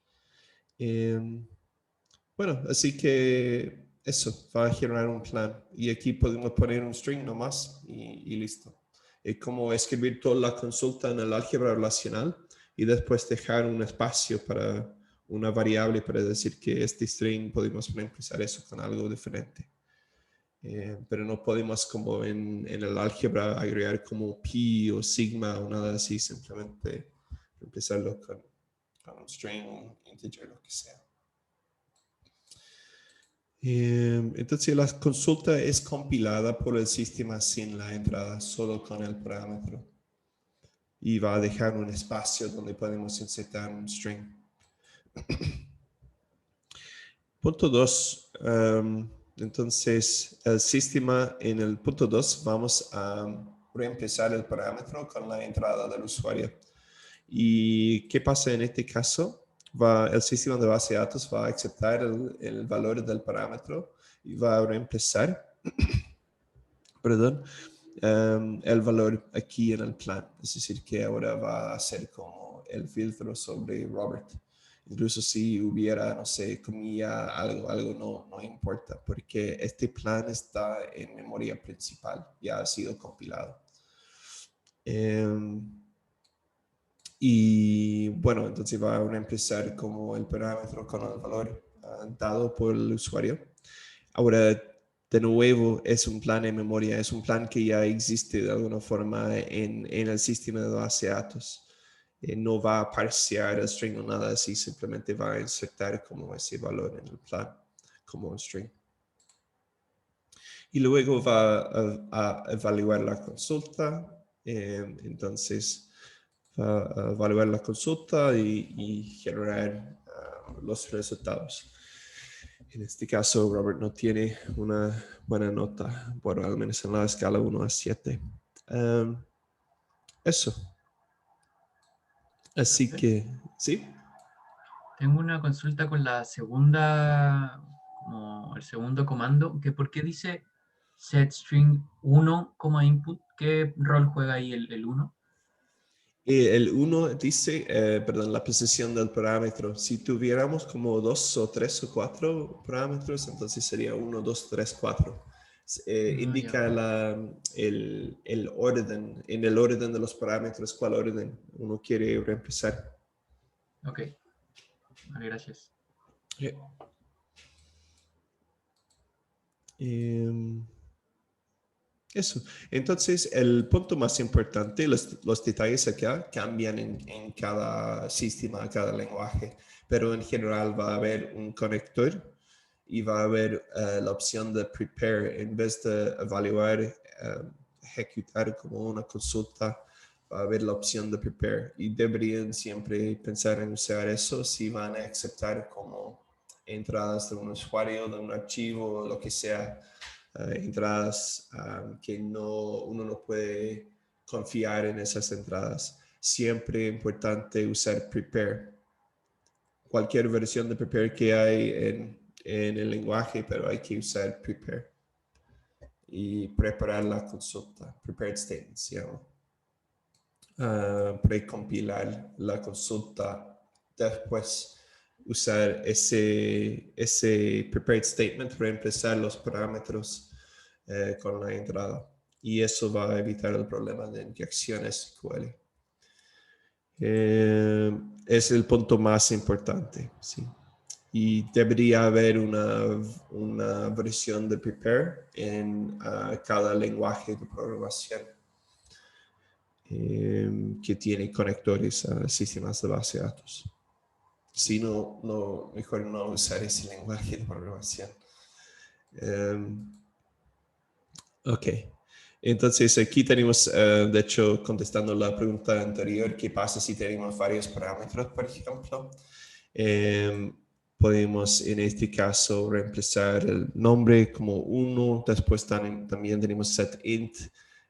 Bueno, así que eso, va a generar un plan. Y aquí podemos poner un string nomás y listo. Es como escribir toda la consulta en el álgebra relacional y después dejar un espacio para una variable para decir que este string podemos reemplazar eso con algo diferente. Pero no podemos como en el álgebra agregar como pi o sigma o nada así, simplemente reemplazarlo con un string, un integer, lo que sea. Entonces la consulta es compilada por el sistema sin la entrada, solo con el parámetro. Y va a dejar un espacio donde podemos insertar un string. Punto 2. Entonces el sistema en el punto 2 vamos a reemplazar el parámetro con la entrada del usuario. ¿Y qué pasa en este caso? El sistema de base de datos va a aceptar el valor del parámetro y va a reemplazar el valor aquí en el plan. Es decir, que ahora va a ser como el filtro sobre Robert. Incluso si hubiera, no sé, comilla, algo no importa, porque este plan está en memoria principal, ya ha sido compilado. Y bueno, entonces va a reemplazar como el parámetro con el valor dado por el usuario. Ahora, de nuevo, es un plan en memoria, es un plan que ya existe de alguna forma en el sistema de base de datos. No va a parsear el string o nada así, simplemente va a insertar como ese valor en el plan, como un string. Y luego va a evaluar la consulta. Entonces, va a evaluar la consulta y generar los resultados. En este caso, Robert no tiene una buena nota, bueno, al menos en la escala 1 a 7. Eso. Así que, ¿sí? Tengo una consulta con la segunda, como el segundo comando, que ¿por qué dice setString 1 como input? ¿Qué rol juega ahí el 1? El 1 dice, perdón, la posición del parámetro. Si tuviéramos como 2 o 3 o 4 parámetros, entonces sería 1, 2, 3, 4. Indica el orden, en el orden de los parámetros, cuál orden uno quiere reemplazar. Ok, vale, gracias. Eso. Entonces, el punto más importante, los detalles acá cambian en cada sistema, cada lenguaje, pero en general va a haber un conector y va a haber la opción de prepare. En vez de evaluar, ejecutar como una consulta, va a haber la opción de prepare. Y deberían siempre pensar en usar eso si van a aceptar como entradas de un usuario, de un archivo, lo que sea. Entradas que uno no puede confiar en esas entradas. Siempre es importante usar prepare. Cualquier versión de prepare que hay en el lenguaje, pero hay que usar prepare. Y preparar la consulta, prepared statements, se llama. Precompilar la consulta, después usar ese prepared statement para empezar los parámetros con la entrada. Y eso va a evitar el problema de inyección SQL. Es el punto más importante, sí. Y debería haber una versión de prepare en cada lenguaje de programación que tiene conectores a sistemas de base de datos. Si no, mejor no usar ese lenguaje de programación. Ok. Entonces aquí tenemos, de hecho, contestando la pregunta anterior, ¿qué pasa si tenemos varios parámetros, por ejemplo? Podemos en este caso reemplazar el nombre como 1, después también tenemos setInt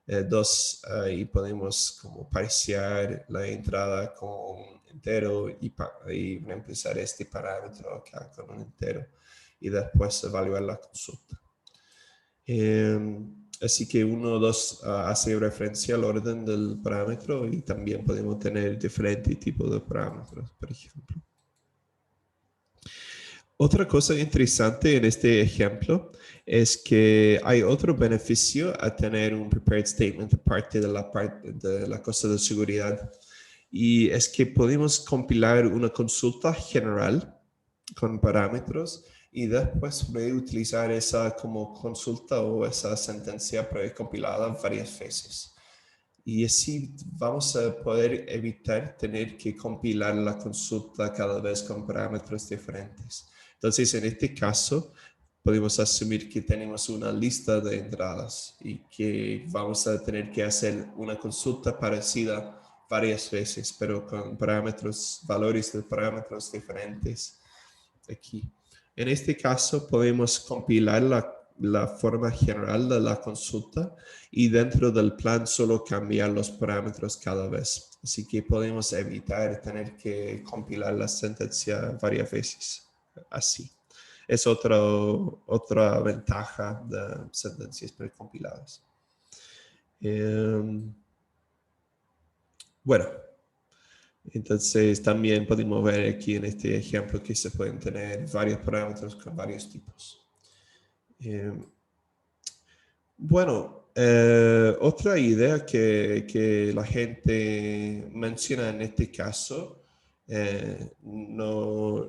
2 y podemos como parsear la entrada con un entero y reemplazar este parámetro acá con un entero y después evaluar la consulta. Así que 1 o 2 hace referencia al orden del parámetro y también podemos tener diferentes tipos de parámetros, por ejemplo. Otra cosa interesante en este ejemplo es que hay otro beneficio a tener un prepared statement aparte de la cosa de seguridad. Y es que podemos compilar una consulta general con parámetros y después reutilizar esa como consulta o esa sentencia precompilada varias veces. Y así vamos a poder evitar tener que compilar la consulta cada vez con parámetros diferentes. Entonces, en este caso, podemos asumir que tenemos una lista de entradas y que vamos a tener que hacer una consulta parecida varias veces, pero con parámetros, valores de parámetros diferentes aquí. En este caso, podemos compilar la forma general de la consulta y dentro del plan solo cambiar los parámetros cada vez. Así que podemos evitar tener que compilar la sentencia varias veces. Así. Es otra ventaja de sentencias precompiladas. Bueno, entonces también podemos ver aquí en este ejemplo que se pueden tener varios parámetros con varios tipos. Bueno, otra idea que la gente menciona en este caso, no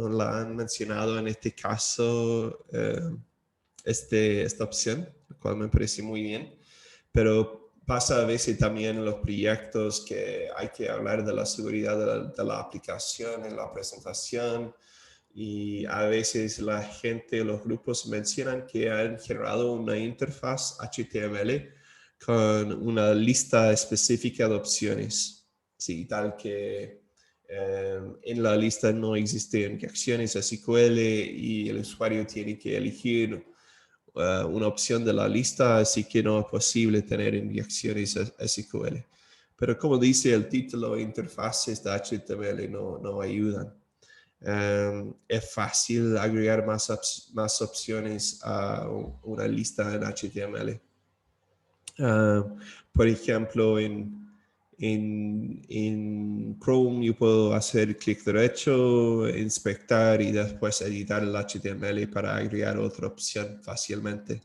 la han mencionado en este caso, esta opción, lo cual me parece muy bien, pero pasa a veces también en los proyectos que hay que hablar de la seguridad de la aplicación en la presentación. Y a veces la gente, los grupos mencionan que han generado una interfaz HTML con una lista específica de opciones. Sí, tal que en la lista no existen reacciones a SQL y el usuario tiene que elegir una opción de la lista, así que no es posible tener inyecciones a SQL. Pero como dice el título, interfaces de HTML no ayudan. Es fácil agregar más opciones a una lista en HTML. Por ejemplo, en Chrome yo puedo hacer clic derecho, inspectar y después editar el HTML para agregar otra opción fácilmente.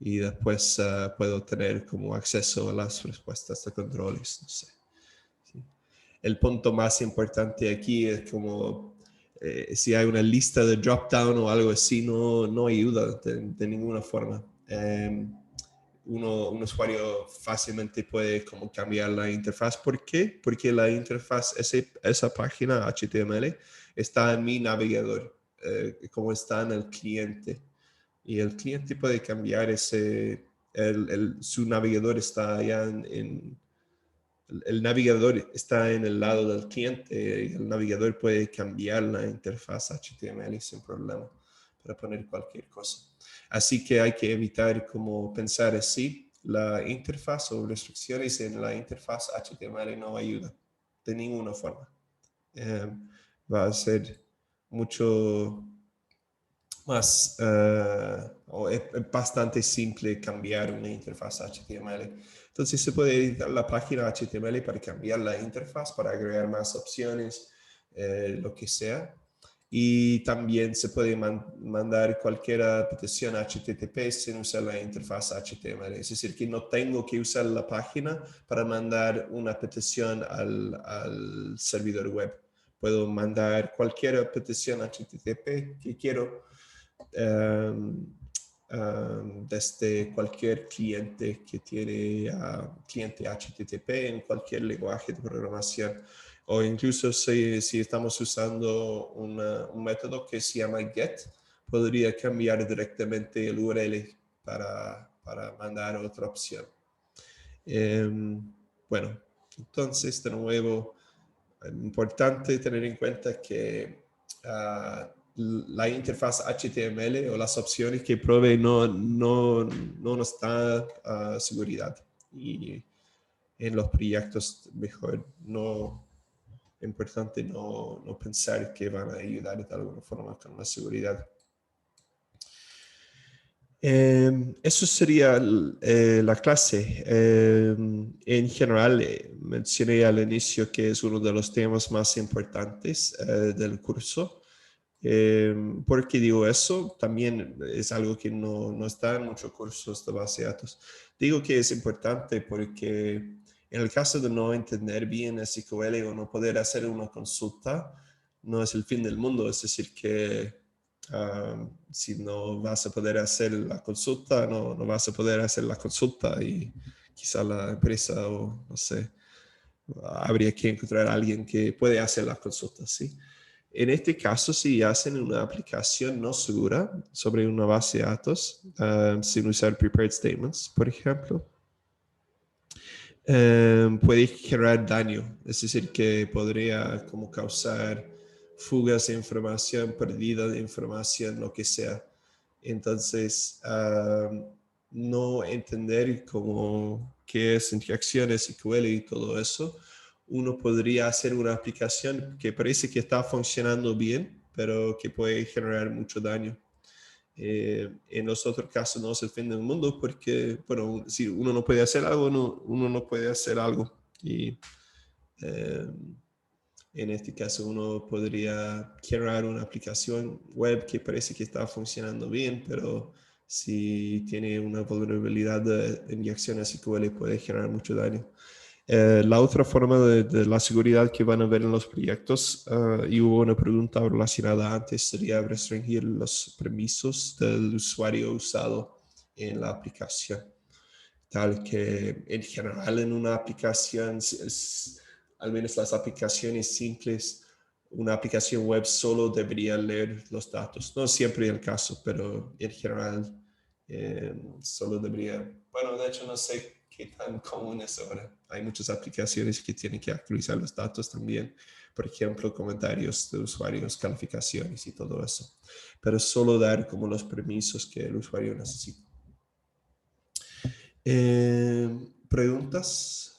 Y después puedo tener como acceso a las respuestas de controles. No sé. Sí. El punto más importante aquí es como si hay una lista de drop-down o algo así, no ayuda de ninguna forma. Un usuario fácilmente puede como cambiar la interfaz. ¿Por qué? Porque la interfaz, esa página HTML, está en mi navegador, como está en el cliente. Y el cliente puede cambiar su navegador está allá el navegador está en el lado del cliente y el navegador puede cambiar la interfaz HTML sin problema para poner cualquier cosa. Así que hay que evitar como pensar así. La interfaz o restricciones en la interfaz HTML no ayuda de ninguna forma. Va a ser mucho más, o es bastante simple cambiar una interfaz HTML. Entonces se puede editar la página HTML para cambiar la interfaz, para agregar más opciones, lo que sea. Y también se puede mandar cualquier petición HTTP sin usar la interfaz HTML. Es decir, que no tengo que usar la página para mandar una petición al servidor web. Puedo mandar cualquier petición HTTP que quiero desde cualquier cliente que tiene cliente HTTP en cualquier lenguaje de programación, o incluso si estamos usando un método que se llama get, podría cambiar directamente el URL para mandar otra opción. Bueno, entonces de nuevo, es importante tener en cuenta que la interfaz HTML o las opciones que provee no nos da seguridad, y en los proyectos mejor importante no pensar que van a ayudar de alguna forma con la seguridad. Eso sería la clase. En general, mencioné al inicio que es uno de los temas más importantes del curso. ¿Por qué digo eso? También es algo que no está en muchos cursos de base de datos. Digo que es importante porque en el caso de no entender bien SQL o no poder hacer una consulta, no es el fin del mundo. Es decir, que si no vas a poder hacer la consulta, no vas a poder hacer la consulta y quizá la empresa o no sé, habría que encontrar a alguien que puede hacer la consulta, ¿sí? En este caso, si hacen una aplicación no segura sobre una base de datos, sin usar prepared statements, por ejemplo, puede generar daño. Es decir, que podría como causar fugas de información, pérdida de información, lo que sea. Entonces, no entender como qué es inyección SQL y todo eso, uno podría hacer una aplicación que parece que está funcionando bien, pero que puede generar mucho daño. En los otros casos no es el fin del mundo porque, bueno, si uno no puede hacer algo, uno no puede hacer algo. Y en este caso uno podría crear una aplicación web que parece que está funcionando bien, pero si tiene una vulnerabilidad de inyección SQL puede generar mucho daño. La otra forma de la seguridad que van a ver en los proyectos, y hubo una pregunta relacionada antes, sería restringir los permisos del usuario usado en la aplicación. Tal que en general en una aplicación, al menos las aplicaciones simples, una aplicación web solo debería leer los datos. No siempre el caso, pero en general solo debería. Bueno, de hecho no sé qué tan común es ahora. Hay muchas aplicaciones que tienen que actualizar los datos también. Por ejemplo, comentarios de usuarios, calificaciones y todo eso. Pero solo dar como los permisos que el usuario necesita. ¿Preguntas?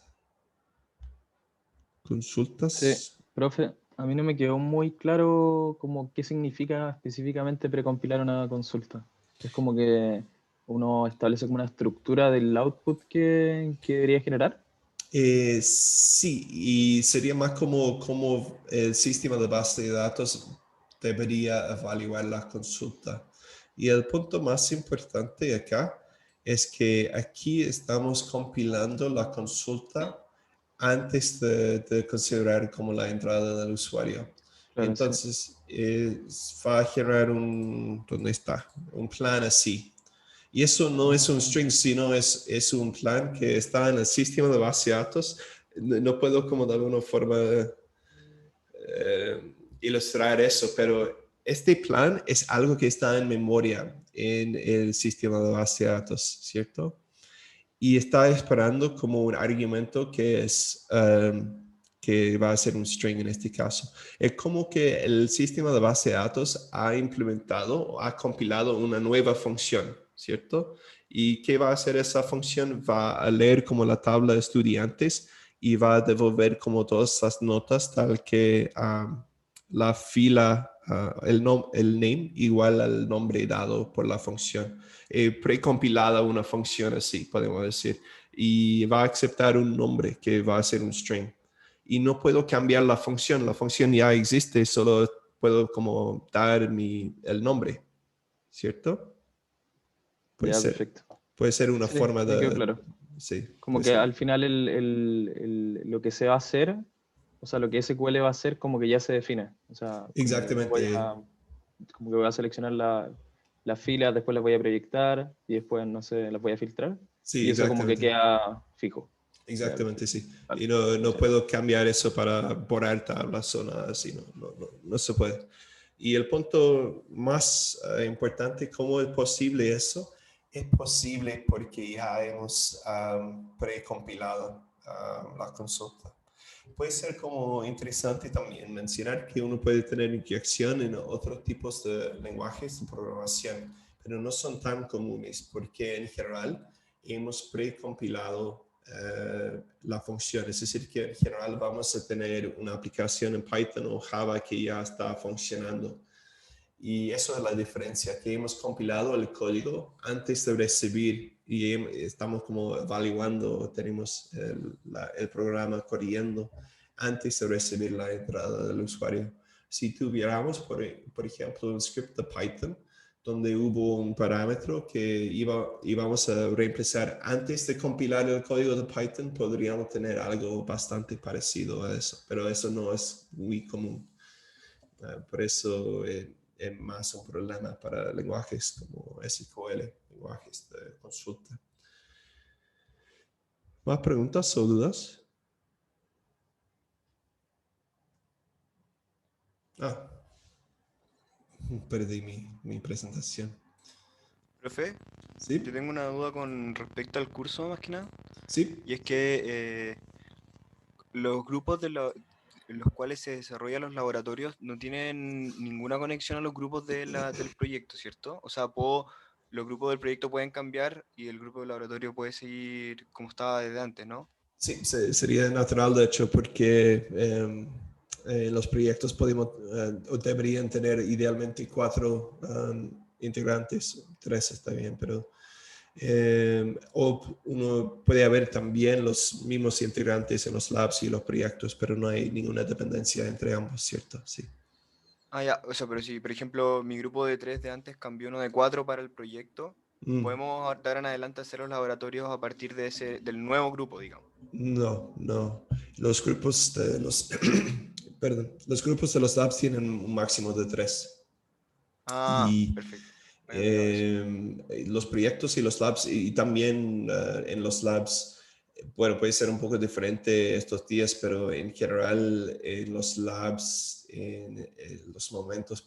¿Consultas? Sí, profe, a mí no me quedó muy claro como qué significa específicamente precompilar una consulta. Es como que uno establece como una estructura del output que debería generar. Sí, y sería más como el sistema de base de datos debería evaluar la consulta. Y el punto más importante acá es que aquí estamos compilando la consulta antes de considerar como la entrada del usuario. Claro, sí. Entonces, va a generar ¿dónde está? Un plan así. Y eso no es un string, sino es un plan que está en el sistema de base de datos. No puedo como de alguna forma ilustrar eso, pero este plan es algo que está en memoria en el sistema de base de datos, ¿cierto? Y está esperando como un argumento que es que va a ser un string en este caso. Es como que el sistema de base de datos ha implementado o ha compilado una nueva función, ¿cierto? ¿Y qué va a hacer esa función? Va a leer como la tabla de estudiantes y va a devolver como todas las notas tal que la fila, el name igual al nombre dado por la función. Precompilada una función así, podemos decir, y va a aceptar un nombre que va a ser un string. Y no puedo cambiar la función ya existe, solo puedo como dar el nombre, ¿cierto? Ya, perfecto. Puede ser una Sí, forma me quedó de... claro. Sí, Como puede que ser. al final lo que se va a hacer, o sea, lo que SQL va a hacer, como que ya se define. O sea, como que yo Exactamente. como que voy a seleccionar la fila, después las voy a proyectar y después, no sé, las voy a filtrar. Sí, Y eso como que exactamente. queda fijo. Ya, Exactamente, perfecto. sí. Vale, Y no sí. puedo cambiar eso para borrar tablas o nada así, no se puede. Y el punto más importante, ¿cómo es posible eso? Es posible porque ya hemos precompilado la consulta. Puede ser como interesante también mencionar que uno puede tener inyección en otros tipos de lenguajes de programación, pero no son tan comunes porque en general hemos precompilado la función. Es decir, que en general vamos a tener una aplicación en Python o Java que ya está funcionando. Y eso es la diferencia, que hemos compilado el código antes de recibir y estamos como evaluando, tenemos el programa corriendo antes de recibir la entrada del usuario. Si tuviéramos, por ejemplo, un script de Python, donde hubo un parámetro que íbamos a reemplazar antes de compilar el código de Python, podríamos tener algo bastante parecido a eso, pero eso no es muy común. Por eso es más un problema para lenguajes como SQL, lenguajes de consulta. ¿Más preguntas o dudas? Perdí mi presentación. Profe, ¿Sí? yo tengo una duda con respecto al curso más que nada. ¿Sí? Y es que los grupos en los cuales se desarrollan los laboratorios no tienen ninguna conexión a los grupos del proyecto, ¿cierto? O sea, los grupos del proyecto pueden cambiar y el grupo del laboratorio puede seguir como estaba desde antes, ¿no? Sí, sería natural, de hecho, porque los proyectos o deberían tener idealmente 4 integrantes, 3 está bien, pero o uno puede haber también los mismos integrantes en los labs y los proyectos, pero no hay ninguna dependencia entre ambos, ¿cierto? Sí. Ah, ya, o sea, pero si, por ejemplo, mi grupo de 3 de antes cambió uno de 4 para el proyecto, ¿podemos dar en adelante hacer los laboratorios a partir del nuevo grupo, digamos? No. Los grupos de los, perdón, los grupos de los labs tienen un máximo de 3. Ah, y perfecto. los proyectos y los labs, y también en los labs, bueno, puede ser un poco diferente estos días, pero en general en los labs, en los momentos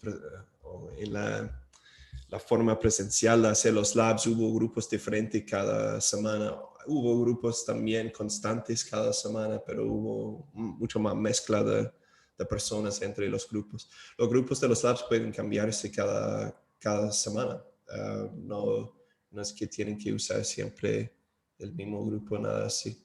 o en la forma presencial de hacer los labs, hubo grupos diferentes cada semana. Hubo grupos también constantes cada semana, pero hubo mucho más mezcla de personas entre los grupos. Los grupos de los labs pueden cambiarse cada semana. No es que tienen que usar siempre el mismo grupo, nada así.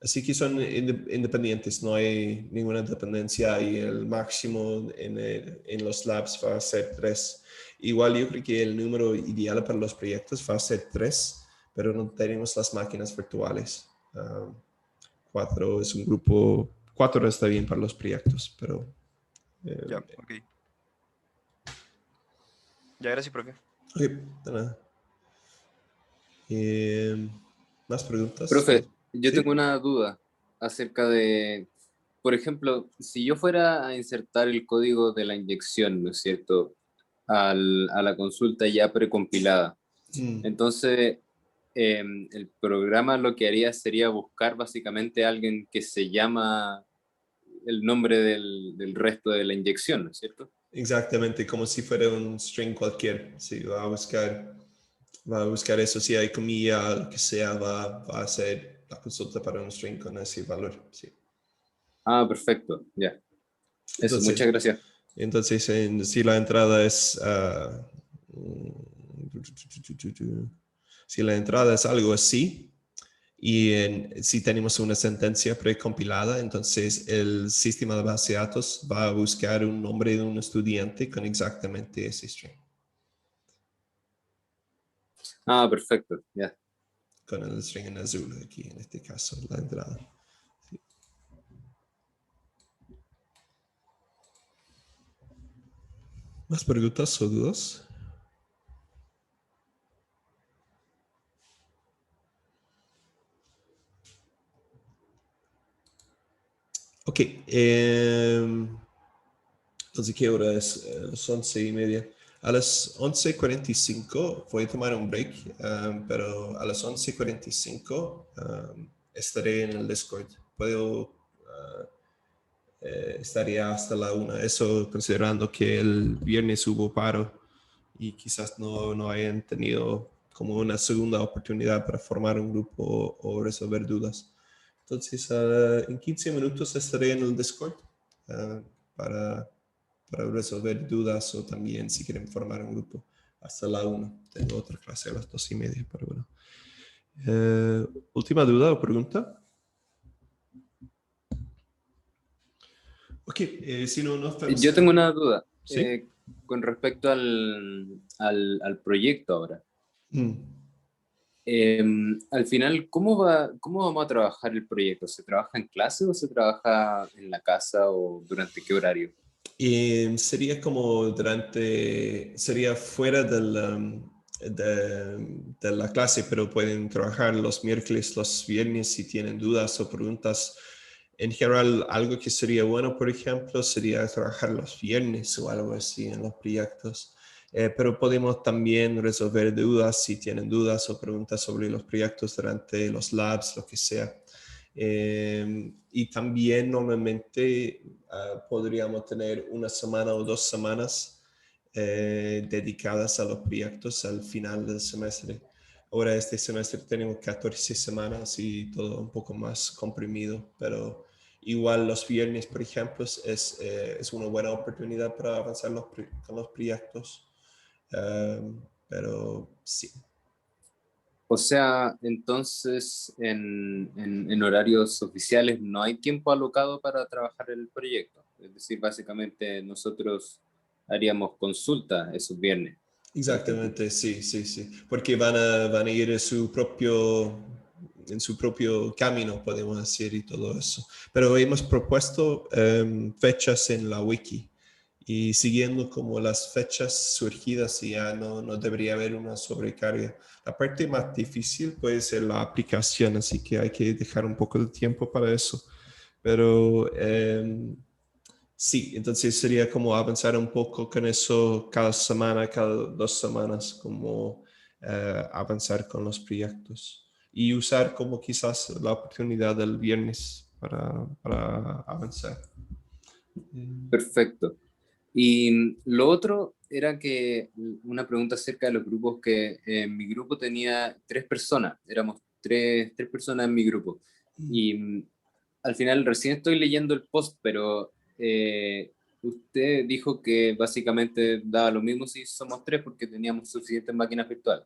Así que son independientes, no hay ninguna dependencia y el máximo en los labs va a ser 3. Igual yo creo que el número ideal para los proyectos va a ser 3, pero no tenemos las máquinas virtuales. 4 es un grupo, 4 está bien para los proyectos, pero... ya, ok. Ya, gracias, profe. Ok, de nada. ¿Más preguntas? Profe, yo ¿Sí? tengo una duda acerca de, por ejemplo, si yo fuera a insertar el código de la inyección, ¿no es cierto?, a la consulta ya precompilada. Entonces, el programa lo que haría sería buscar básicamente a alguien que se llama el nombre del resto de la inyección, ¿no es cierto? Exactamente, como si fuera un string cualquier. Sí, va a buscar eso. Si hay comilla, lo que sea, va a hacer la consulta para un string con ese valor. Sí. Ah, perfecto, ya. Eso, Entonces, muchas gracias. Entonces, si la entrada es... si la entrada es algo así, y si tenemos una sentencia precompilada, entonces el sistema de base de datos va a buscar un nombre de un estudiante con exactamente ese string. Ah, perfecto, ya. Con el string en azul aquí, en este caso, la entrada. Sí. ¿Más preguntas o dudas? Ok. Entonces, ¿qué hora es? Las 11:30. A las 11:45 voy a tomar un break, pero a las 11:45 estaré en el Discord. Puedo estaría hasta la 1. Eso considerando que el viernes hubo paro y quizás no hayan tenido como una segunda oportunidad para formar un grupo o resolver dudas. Entonces, en 15 minutos estaré en el Discord para resolver dudas o también si quieren formar un grupo hasta la 1. Tengo otra clase a las 2:30, pero bueno. ¿Última duda o pregunta? Ok, si no, Yo tengo una duda. ¿Sí? Con respecto al proyecto ahora. Mm. Al final, ¿cómo vamos a trabajar el proyecto? ¿Se trabaja en clase o se trabaja en la casa o durante qué horario? Sería como sería fuera de la clase, pero pueden trabajar los miércoles, los viernes si tienen dudas o preguntas. En general, algo que sería bueno, por ejemplo, sería trabajar los viernes o algo así en los proyectos. Pero podemos también resolver dudas si tienen dudas o preguntas sobre los proyectos durante los labs, lo que sea. Y también normalmente podríamos tener una semana o 2 semanas dedicadas a los proyectos al final del semestre. Ahora este semestre tenemos 14 semanas y todo un poco más comprimido, pero igual los viernes, por ejemplo, es una buena oportunidad para avanzar con los proyectos. Pero sí. O sea, entonces en horarios oficiales no hay tiempo alocado para trabajar el proyecto. Es decir, básicamente nosotros haríamos consulta esos viernes, por ejemplo. Exactamente, sí, sí, sí. Porque van a ir en su propio camino, podemos decir, y todo eso. Pero hemos propuesto fechas en la wiki y siguiendo como las fechas surgidas y ya no debería haber una sobrecarga. La parte más difícil puede ser la aplicación, así que hay que dejar un poco de tiempo para eso. Pero sí, entonces sería como avanzar un poco con eso cada semana, cada 2 semanas, como avanzar con los proyectos y usar como quizás la oportunidad del viernes para avanzar. Perfecto. Y lo otro era que una pregunta acerca de los grupos, que mi grupo tenía 3 personas, éramos tres personas en mi grupo. Y al final recién estoy leyendo el post, pero usted dijo que básicamente daba lo mismo si somos 3 porque teníamos suficientes máquinas virtuales.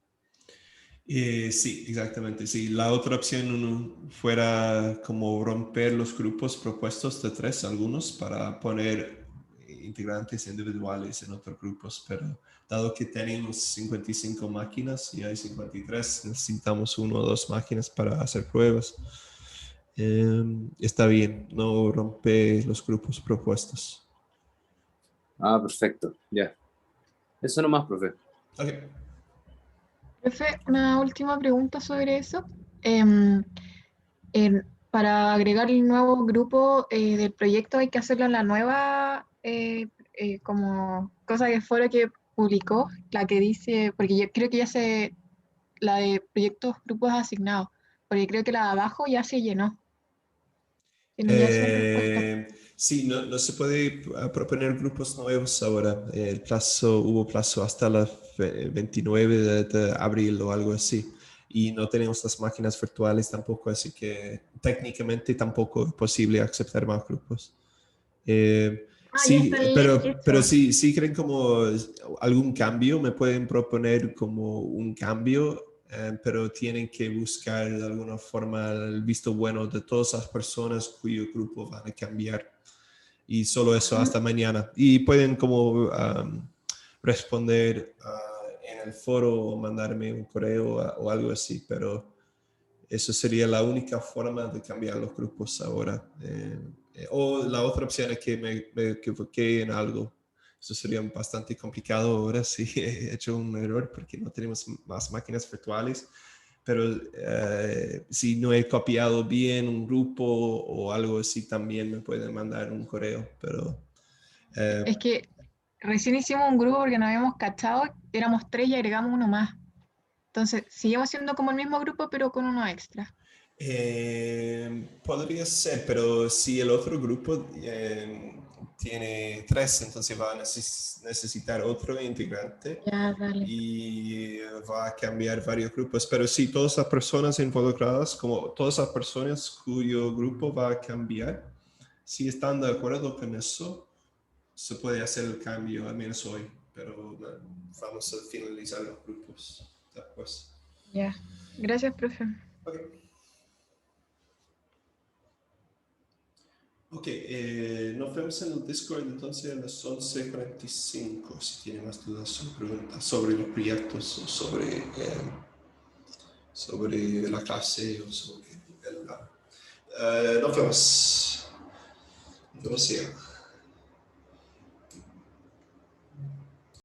Sí, exactamente. Sí, la otra opción fuera como romper los grupos propuestos de 3, algunos, para poner integrantes individuales en otros grupos, pero dado que tenemos 55 máquinas y hay 53, necesitamos 1 o 2 máquinas para hacer pruebas. Está bien, no rompe los grupos propuestos. Ah, perfecto, ya. Eso nomás, profe. Ok. Profe, una última pregunta sobre eso. Para agregar el nuevo grupo del proyecto hay que hacerlo en la nueva como cosa de foro que publicó, la que dice, porque yo creo que la de proyectos, grupos asignados, porque creo que la de abajo ya se llenó. Tiene ya su respuesta. Sí, no se puede proponer grupos nuevos ahora. Hubo plazo hasta el 29 de abril o algo así. Y no tenemos las máquinas virtuales tampoco, así que técnicamente tampoco es posible aceptar más grupos. Ya Sí, está bien pero hecho. sí creen como algún cambio, me pueden proponer como un cambio, pero tienen que buscar de alguna forma el visto bueno de todas las personas cuyo grupo van a cambiar. Y solo eso hasta mañana. Y pueden como responder en el foro o mandarme un correo o algo así, pero eso sería la única forma de cambiar los grupos ahora. O la otra opción es que me equivoqué en algo. Eso sería bastante complicado ahora si he hecho un error porque no tenemos más máquinas virtuales. Pero si no he copiado bien un grupo o algo así, también me pueden mandar un correo. Pero Es que recién hicimos un grupo porque nos habíamos cachado, éramos 3 y agregamos uno más. Entonces, seguimos siendo como el mismo grupo, pero con uno extra. Podría ser, pero si el otro grupo tiene 3, entonces va a necesitar otro integrante Ya, dale. y va a cambiar varios grupos. Pero sí, todas las personas involucradas, como todas las personas cuyo grupo va a cambiar, si están de acuerdo con eso, se puede hacer el cambio, al menos hoy. Pero vamos a finalizar los grupos después. Ya. Gracias, profe. Okay. Ok, nos vemos en el Discord entonces a las 11:45 si tienen más dudas o preguntas sobre los proyectos o sobre la clase o sobre el... nos vemos. Nos vemos.